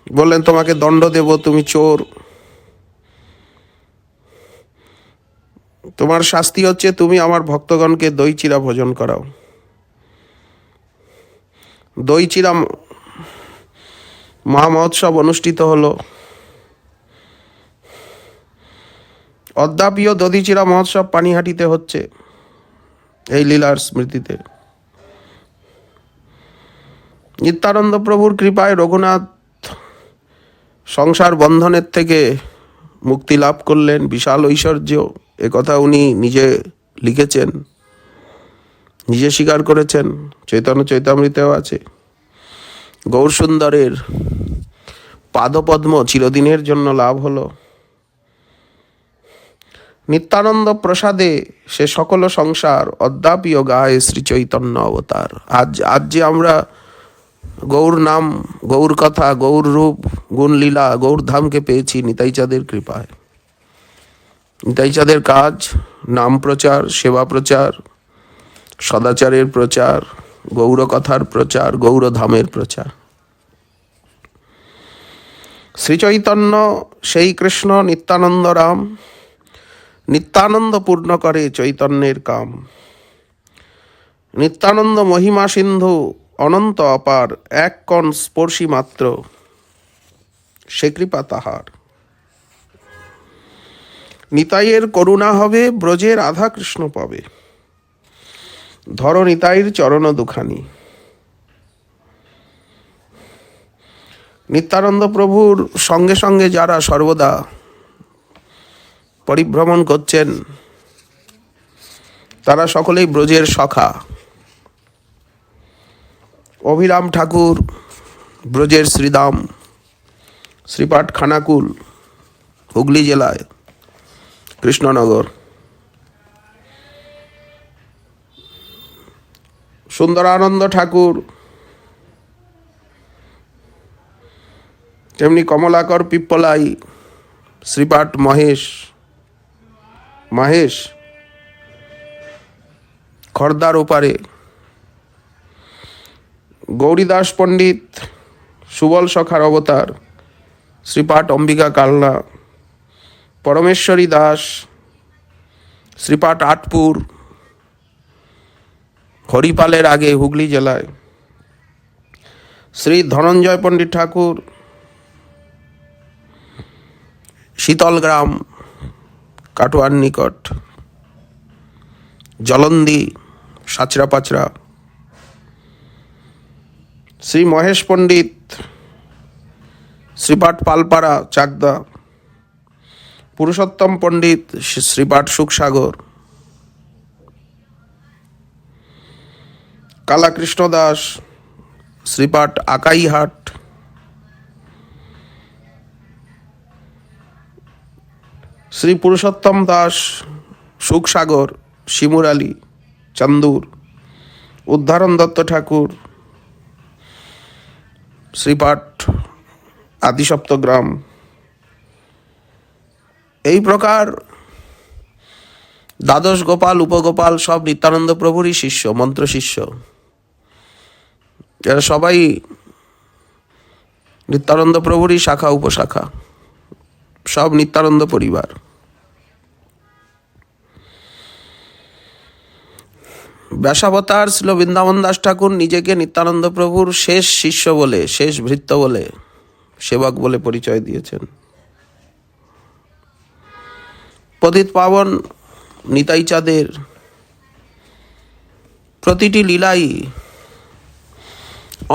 বললেন, তোমাকে দণ্ড দেব, তুমি চোর। তোমার শাস্তি হচ্ছে তুমি আমার ভক্তগণকে দই চিরা ভোজন করাও। দই চিরা মহামহোৎসব অনুষ্ঠিত হলো। অদ্যাপিও দধি চিরা মহোৎসব পানিহাটিতে হচ্ছে এই লীলার স্মৃতিতে। নিত্যানন্দ প্রভুর কৃপায় রঘুনাথ সংসার বন্ধনের থেকে মুক্তি লাভ করলেন, বিশাল ঐশ্বর্য। একথা উনি নিজে লিখেছেন, নিজে স্বীকার করেছেন, চৈতন্য চৈতামৃতেও আছে। গৌরসুন্দরের পাদপদ্ম চিরদিনের জন্য লাভ হলো। নিত্যানন্দ প্রসাদে সে সকল সংসার অদ্যাপিও গায়ে শ্রী চৈতন্য অবতার। আজ যে আমরা গৌর নাম, গৌর কথা, গৌর রূপ, গুণলীলা, গৌর ধামকে পেয়েছি নিতাইচাঁদের কৃপায়। নিতাইচাঁদের কাজ নাম প্রচার, সেবা প্রচার, সদাচারের প্রচার, গৌর কথার প্রচার, গৌর ধামের প্রচার। শ্রীচৈতন্য সেই কৃষ্ণ নিত্যানন্দ রাম, নিত্যানন্দ পূর্ণ করে চৈতন্যের কাম। নিত্যানন্দ মহিমা সিন্ধু অনন্ত অপার, এক কণ স্পর্শী মাত্র সে কৃপা তাহার। নিতাইয়ের করুণা হবে, ব্রজের আধা কৃষ্ণ পাবে, ধর নিতাইয়ের চরণ দুখানি। নিত্যানন্দ প্রভুর সঙ্গে সঙ্গে যারা সর্বদা পরিভ্রমণ করছেন তারা সকলেই ব্রজের সখা। অভিরাম ঠাকুর ব্রজের শ্রীদাম, শ্রীপাঠ খানাকুল, হুগলি জেলায় কৃষ্ণনগর। সুন্দরানন্দ ঠাকুর তেমনি কমলাকর পিপ্পলাই, শ্রীপাঠ মহেশ খর্দার ওপারে। গৌরীদাস পণ্ডিত সুবল সখার অবতার, শ্রীপাঠ অম্বিকা কালনা। পরমেশ্বরী দাস, শ্রীপাঠ আটপুর, হরিপালের আগে হুগলি জেলায়। শ্রী ধনঞ্জয় পণ্ডিত ঠাকুর, শীতলগ্রাম, কাটোয়ার নিকট, জলন্দি, সাচরা পাচরা। শ্রী মহেশ পণ্ডিত, শ্রীপাঠ পালপাড়া, চাকদা। পুরুষোত্তম পণ্ডিত, শ্রীপাঠ সুখসাগর। কালাকৃষ্ণ দাস, শ্রীপাঠ আকাইহাট। শ্রী পুরুষোত্তম দাস, সুখসাগর, শিমুরালি, চান্দুর। উদ্ধারণ দত্ত ঠাকুর, শ্রীপাঠ আদিসপ্তগ্রাম। এই প্রকার দ্বাদশ গোপাল, উপগোপাল সব নিত্যানন্দ প্রভুরই শিষ্য, মন্ত্র শিষ্য। এরা সবাই নিত্যানন্দ প্রভুরই শাখা উপশাখা, সব নিত্যানন্দ পরিবার। ব্যাসাবতার শ্রীল বৃন্দাবন দাস ঠাকুর নিজেকে নিত্যানন্দ প্রভুর শেষ শিষ্য বলে, শেষ ভৃত্য বলে, সেবক বলে পরিচয় দিয়েছেন। পতিত পাবন নিতাইচাঁদের প্রতিটি লীলাই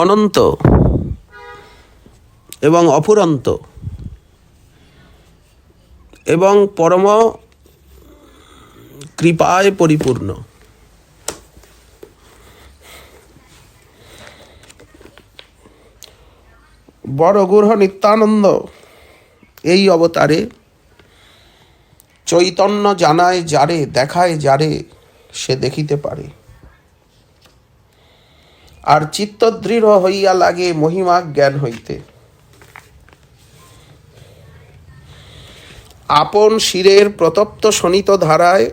অনন্ত এবং অফুরন্ত এবং পরম কৃপায় পরিপূর্ণ। বড় গূঢ় নিত্যানন্দ এই অবতারে চৈতন্য জানায় যারে, দেখায় যারে, সে দেখিতে পারে। আর চিত্ত দৃঢ় হইয়া লাগে মহিমা জ্ঞান হইতে। আপন শিরের প্রতপ্ত শোণিত ধারায়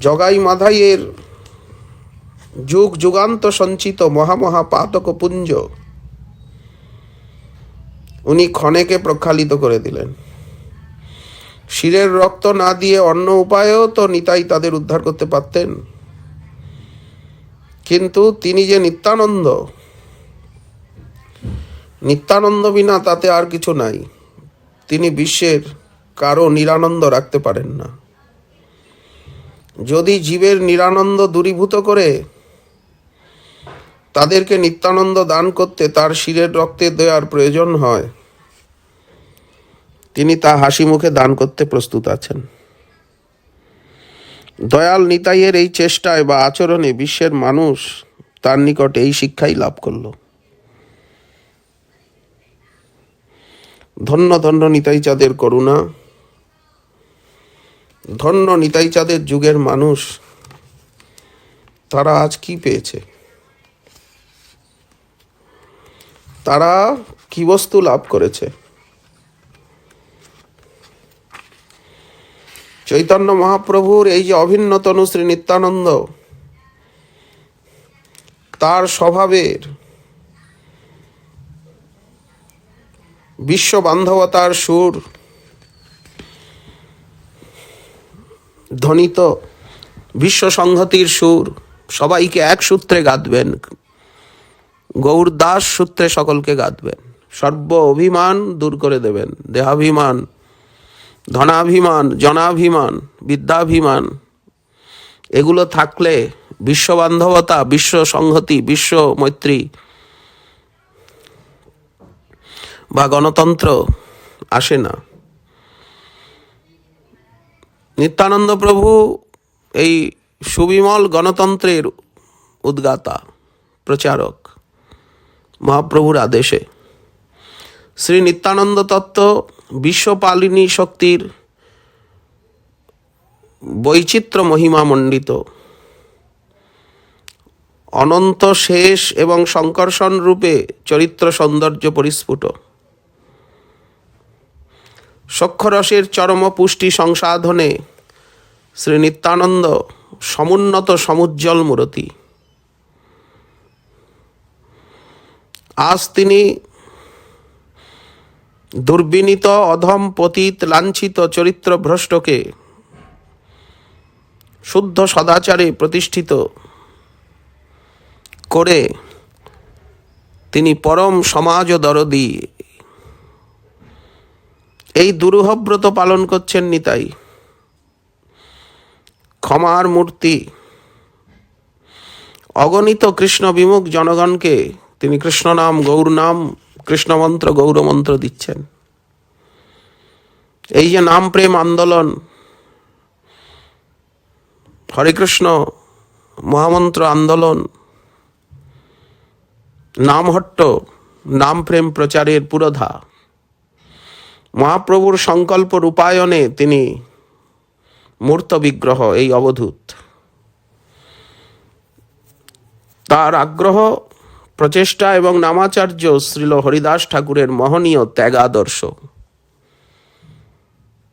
জগাই মাধাইয়ের যুগ যুগান্ত সঞ্চিত মহামহা পাতক পুঞ্জ উনি ক্ষণেকে প্রক্ষালিত করে দিলেন। শিরের রক্ত না দিয়ে অন্য উপায়েও তো নিতাই তাদের উদ্ধার করতে পারতেন, কিন্তু তিনি যে নিত্যানন্দ, নিত্যানন্দ বিনা তাতে আর কিছু নাই। তিনি বিশ্বের কারো নিরানন্দ রাখতে পারেন না। যদি জীবের নিরানন্দ দূরীভূত করে তাদেরকে নিত্যানন্দ দান করতে তার শিরের রক্তে দেওয়ার প্রয়োজন হয়, তিনি তা হাসি মুখে দান করতে প্রস্তুত আছেন। দয়াল নিতাইয়ের এই চেষ্টায় বা আচরণে বিশ্বের মানুষ তার নিকট এই শিক্ষাই লাভ করল। ধন্য ধন্য নিতাই চাঁদের করুণা, ধন্য নিতাই চাঁদের যুগের মানুষ, তারা আজ কি পেয়েছে, তারা কি বস্তু লাভ করেছে? চৈতন্য মহাপ্রভুর এই যে অভিন্ন তনু শ্রী নিত্যানন্দ, তার স্বভাবের বিশ্ব বান্ধবতার সুর ধ্বনিত, বিশ্ব সংহতির সুর, সবাইকে এক সূত্রে গাঁথবেন, গৌরদাস সূত্রে সকলকে গাঁথবেন, সর্ব অভিমান দূর করে দেবেন, দেহাভিমান, ধনাভিমান, জনাভিমান, বিদ্যাভিমান, এগুলো থাকলে বিশ্ব বান্ধবতা, বিশ্ব সংহতি, বিশ্ব মৈত্রী বা গণতন্ত্র আসে না। নিত্যানন্দ প্রভু এই সুবিমল গণতন্ত্রের উদ্গাতা, প্রচারক। মহাপ্রভুর আদেশে শ্রী নিত্যানন্দ তত্ত্ব বিশ্বপালিনী শক্তির বৈচিত্র্য মহিমা মণ্ডিত, অনন্ত শেষ এবং সংকর্ষণ রূপে চরিত্র সৌন্দর্য পরিস্ফুট, সক্ষরসের চরম পুষ্টি সংসাধনে শ্রী নিত্যানন্দ সমুন্নত সমুজ্জ্বল মূরতি। আজ তিনি দুর্বিনীত, অধম, পতিত, লাঞ্ছিত, চরিত্র ভ্রষ্টকে শুদ্ধ সদাচারে প্রতিষ্ঠিত করে তিনি পরম সমাজ দরদি এই দুরূহব্রত পালন করছেন নিতাই। ক্ষমার মূর্তি, অগণিত কৃষ্ণ বিমুখ জনগণকে তিনি কৃষ্ণ নাম, গৌর নাম, কৃষ্ণমন্ত্র, গৌরমন্ত্র দিচ্ছেন। এই যে নাম প্রেম আন্দোলন, হরে কৃষ্ণ মহামন্ত্র আন্দোলন, নামহট্ট, নাম প্রেম প্রচারের পুরোধা, মহাপ্রভুর সংকল্প রূপায়ণে তিনি মূর্ত বিগ্রহ, এই অবধূত। তার আগ্রহ, প্রচেষ্টা এবং নামাচার্য শ্রীল হরিদাস ঠাকুরের মহনীয় ত্যাগাদর্শ,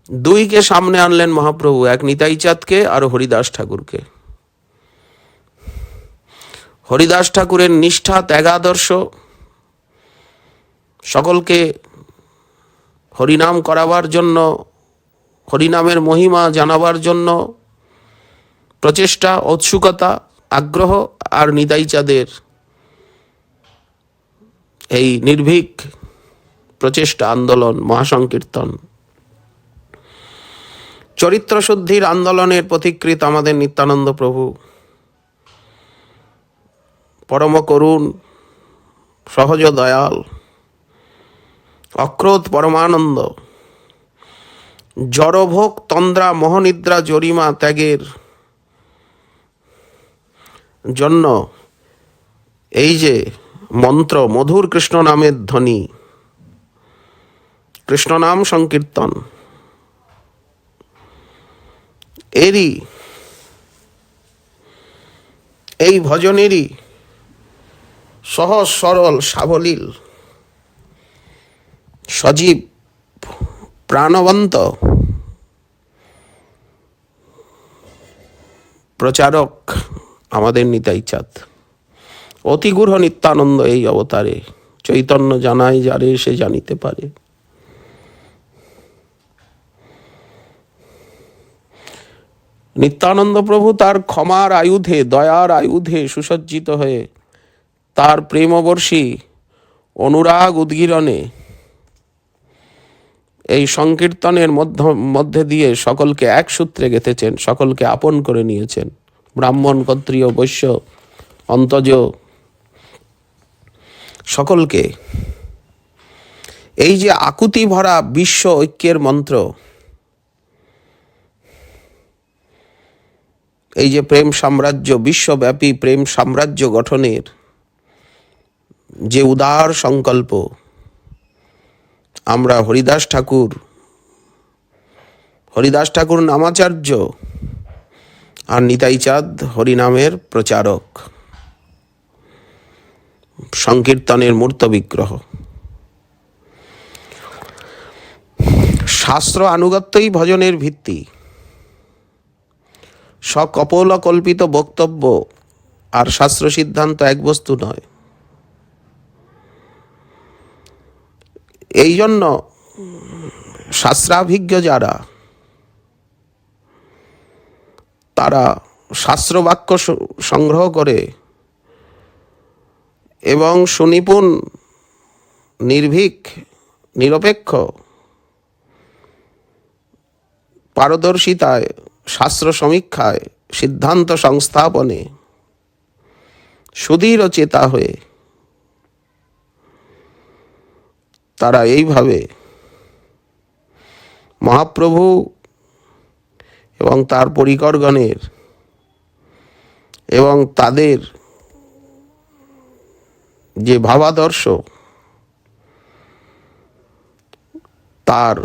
দুইকে সামনে আনলেন মহাপ্রভু, এক নিতাই চাঁদকে আর হরিদাস ঠাকুরকে। হরিদাস ঠাকুরের নিষ্ঠা, ত্যাগাদর্শ, সকলকে হরিনাম করাবার জন্য, হরিনামের মহিমা জানাবার জন্য প্রচেষ্টা, উৎসুকতা, আগ্রহ, আর নিতাই চাঁদের এই নির্ভীক প্রচেষ্টা, আন্দোলন, মহাসংকীর্তন, চরিত্র শুদ্ধির আন্দোলনের পথিকৃৎ আমাদের নিত্যানন্দ প্রভু। পরম করুণ, সহজ দয়াল, অক্রোধ পরমানন্দ, জড়ভোগ তন্দ্রা মোহনিদ্রা জরিমা ত্যাগের জন্য এই যে মন্ত্র, মধুর কৃষ্ণ নামের ধ্বনি, কৃষ্ণ নাম সংকীর্তন, এরই এই ভজনেরই সহজ সরল সাবলীল সজীব প্রাণবন্ত প্রচারক আমাদের নিতাই চাঁদ। অতি গূঢ় নিত্যানন্দ এই অবতারে, চৈতন্য জানায় যারে সে জানিতে পারে। নিত্যানন্দ প্রভু তার ক্ষমার আয়ুধে, দয়ার আয়ুধে সুসজ্জিত হয়ে তার প্রেমবর্ষী অনুরাগ উদ্গীরণে এই সংকীর্তনের মধ্যে দিয়ে সকলকে এক সূত্রে গেঁথেছেন, সকলকে আপন করে নিয়েছেন। ব্রাহ্মণ, ক্ষত্রিয়, বৈশ্য, অন্তজ, সকলকে এই যে আকুতি ভরা বিশ্ব ঐক্যের মন্ত্র, এই যে প্রেম সাম্রাজ্য, বিশ্বব্যাপী প্রেম সাম্রাজ্য গঠনের যে উদার সংকল্প, আমরা হরিদাস ঠাকুর নামাচার্য আর নিতাই চাঁদ হরিনামের প্রচারক, সংকীর্তনের মূর্ত বিগ্রহ। শাস্ত্র আনুগত্যই ভজনের ভিত্তি। সকপল কল্পিত বক্তব্য আর শাস্ত্র সিদ্ধান্ত এক বস্তু নয়। এই জন্য শাস্ত্রাভিজ্ঞ যারা, তারা শাস্ত্রবাক্য সংগ্রহ করে এবং সুনিপুণ, নির্ভীক, নিরপেক্ষ পারদর্শিতায়, শাস্ত্র সমীক্ষায়, সিদ্ধান্ত সংস্থাপনে সুদৃঢ় চেতা হয়ে তারা এইভাবে মহাপ্রভু এবং তার পরিকরগণের এবং তাদের যে ভাবাদর্শ, তার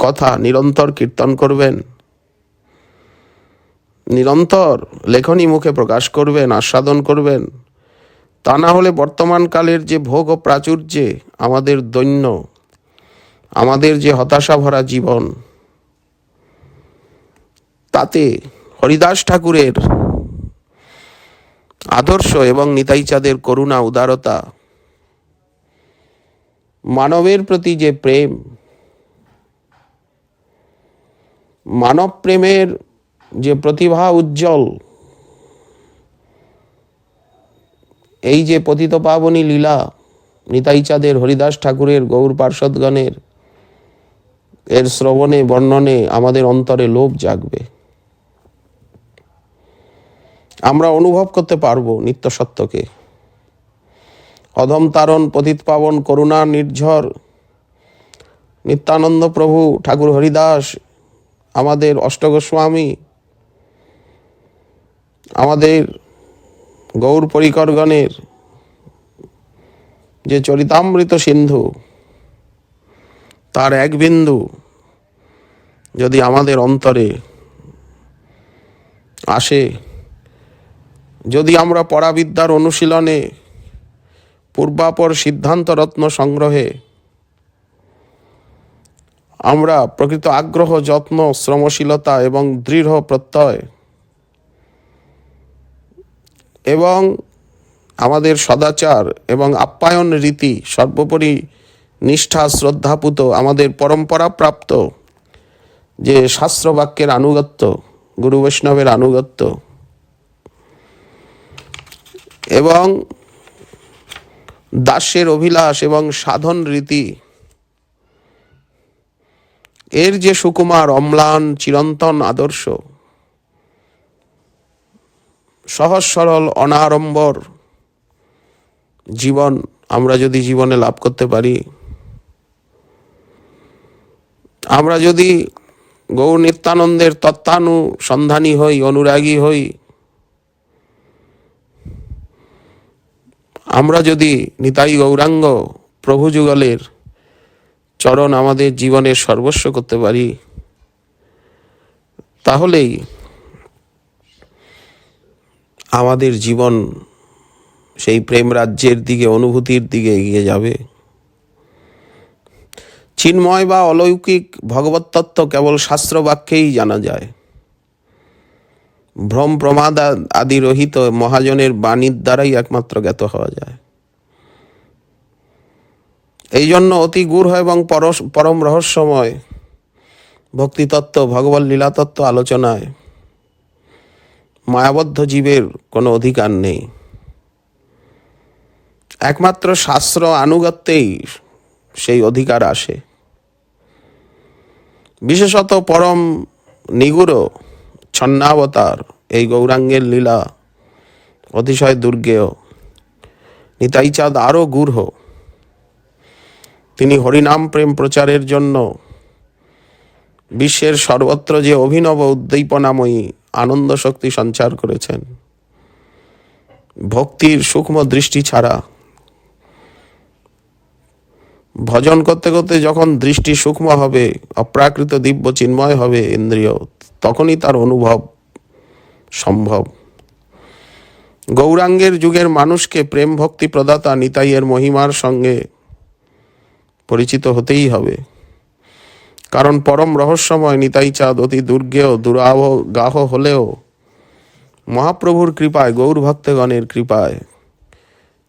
কথা নিরন্তর কীর্তন করবেন, নিরন্তর লেখনী মুখে প্রকাশ করবেন, আস্বাদন করবেন। তা না হলে বর্তমান কালের যে ভোগ ও প্রাচুর্যে আমাদের দৈন্য, আমাদের যে হতাশা ভরা জীবন, তাতে হরিদাস ঠাকুরের আদর্শ এবং নিতাই চাঁদের করুণা, উদারতা, মানবের প্রতি যে প্রেম, মানব প্রেমের যে প্রতিভা উজ্জ্বল, এই যে পতিত পাবনী লীলা নিতাই চাঁদের, হরিদাস ঠাকুরের, গৌর পার্ষদগণের, এর শ্রবণে বর্ণনে আমাদের অন্তরে লোভ জাগবে। আমরা অনুভব করতে পারবো নিত্য সত্যকে। অধম তারণ, পতিত পাবন, করুণা নির্ঝর নিত্যানন্দ প্রভু ঠাকুর হরিদাস, আমাদের অষ্টগোস্বামী, আমাদের গৌর পরিকরগণের যে চরিতামৃত সিন্ধু, তার এক বিন্দু যদি আমাদের অন্তরে আসে, যদি আমরা পরাবিদ্যার অনুশীলনে, পূর্বাপর সিদ্ধান্ত রত্ন সংগ্রহে আমরা প্রকৃত আগ্রহ, যত্ন, শ্রমশীলতা এবং দৃঢ় প্রত্যয় এবং আমাদের সদাচার এবং আপ্যায়ন রীতি, সর্বোপরি নিষ্ঠা, শ্রদ্ধাপুত আমাদের পরম্পরা প্রাপ্ত যে শাস্ত্রবাক্যের আনুগত্য, গুরু বৈষ্ণবের আনুগত্য এবং দাস্যের অভিলাষ এবং সাধন রীতি, এর যে সুকুমার, অম্লান, চিরন্তন আদর্শ, সহজ সরল অনাড়ম্বর জীবন আমরা যদি জীবনে লাভ করতে পারি, আমরা যদি গৌর নিত্যানন্দের তত্ত্বানুসন্ধানী হই, অনুরাগী হই, আমরা যদি নিতাই গৌরাঙ্গ প্রভু যুগলের চরণ আমাদের জীবনের সর্বস্ব করতে পারি, তাহলেই আমাদের জীবন সেই প্রেম রাজ্যের দিকে, অনুভূতির দিকে এগিয়ে যাবে। চিন্ময় বা অলৌকিক ভগবত তত্ত্ব কেবল শাস্ত্রবাক্যেই জানা যায়। ভ্রম প্রমাদ আদি রহিত মহাজনের বাণীর দ্বারাই একমাত্র জ্ঞাত হওয়া যায়। এই জন্য অতি গূঢ় এবং পরম রহস্যময় ভক্তিতত্ত্ব, ভগবত লীলাতত্ত্ব আলোচনায় মায়াবদ্ধ জীবের কোনো অধিকার নেই। একমাত্র শাস্ত্র আনুগত্যেই সেই অধিকার আসে। বিশেষত পরম নিগুড় ছন্নাবতার এই গৌরাঙ্গের লীলা অতিশয় দুর্গেয়। নিতাই চাঁদ আরও গূঢ়। তিনি হরিনাম প্রেম প্রচারের জন্য বিশ্বের সর্বত্র যে অভিনব উদ্দীপনাময়ী আনন্দ শক্তি সঞ্চার করেছেন, ভক্তির সূক্ষ্ম দৃষ্টি ছাড়া ভজন করতে করতে যখন দৃষ্টি সূক্ষ্ম হবে, অপ্রাকৃত দিব্য চিন্ময় হবে ইন্দ্রিয়, তখনই তার অনুভব সম্ভব। গৌরাঙ্গের যুগের মানুষকে প্রেম ভক্তি প্রদাতা নিতাইয়ের মহিমার সঙ্গে পরিচিত হতেই হবে। কারণ পরম রহস্যময় নিতাই চাঁদ অতি দুর্গেয় দুরাবগাহ হলেও মহাপ্রভুর কৃপায়, গৌর ভক্তগণের কৃপায়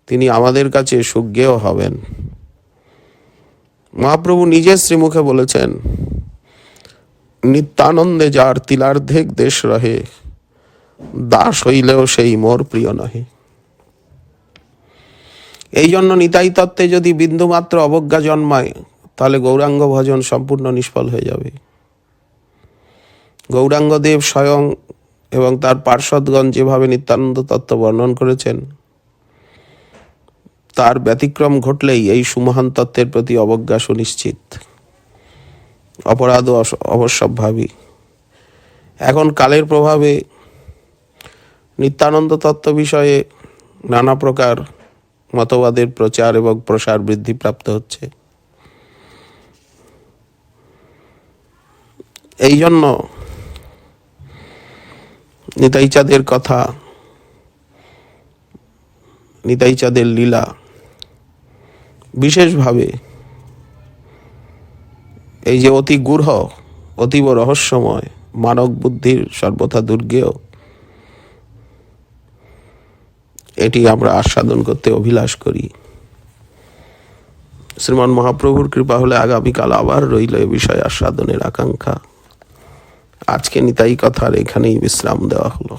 তিনি আমাদের কাছে সুজ্ঞেয় হবেন। মহাপ্রভু নিজে শ্রীমুখে বলেছেন, নিত্যানন্দে যার তিলার্ধেক দেশ রহে, দাস হইলেও সেই মোর প্রিয় নহে। এই জন্য নিতাই তত্ত্বে যদি বিন্দুমাত্র অবজ্ঞা জন্মায়, তাহলে গৌরাঙ্গ ভজন সম্পূর্ণ নিষ্ফল হয়ে যাবে। গৌরাঙ্গদেব স্বয়ং এবং তার পার্ষদগণ যেভাবে নিত্যানন্দ তত্ত্ব বর্ণন করেছেন, তার ব্যতিক্রম ঘটলেই এই সুমহান তত্ত্বের প্রতি অবজ্ঞা সুনিশ্চিত, অপরাধ অবশ্যম্ভাবী। এখন কালের প্রভাবে নিত্যানন্দ তত্ত্ব বিষয়ে নানা প্রকার মতবাদের প্রচার এবং প্রসার বৃদ্ধি প্রাপ্ত হচ্ছে। এই জন্য নিতাই চাঁদের কথা, নিতাই চাঁদের লীলা বিশেষভাবে এই যে অতি গূঢ়, অতীব রহস্যময়, মানব বুদ্ধির সর্বথা দুর্গেয়, এটি আমরা আস্বাদন করতে অভিলাষ করি। শ্রীমান মহাপ্রভুর কৃপা হলে আগামীকাল আবার রইল এ বিষয়ে আস্বাদনের আকাঙ্ক্ষা। আজকে নিতাই কথার এখানেই বিশ্রাম দেওয়া হলো।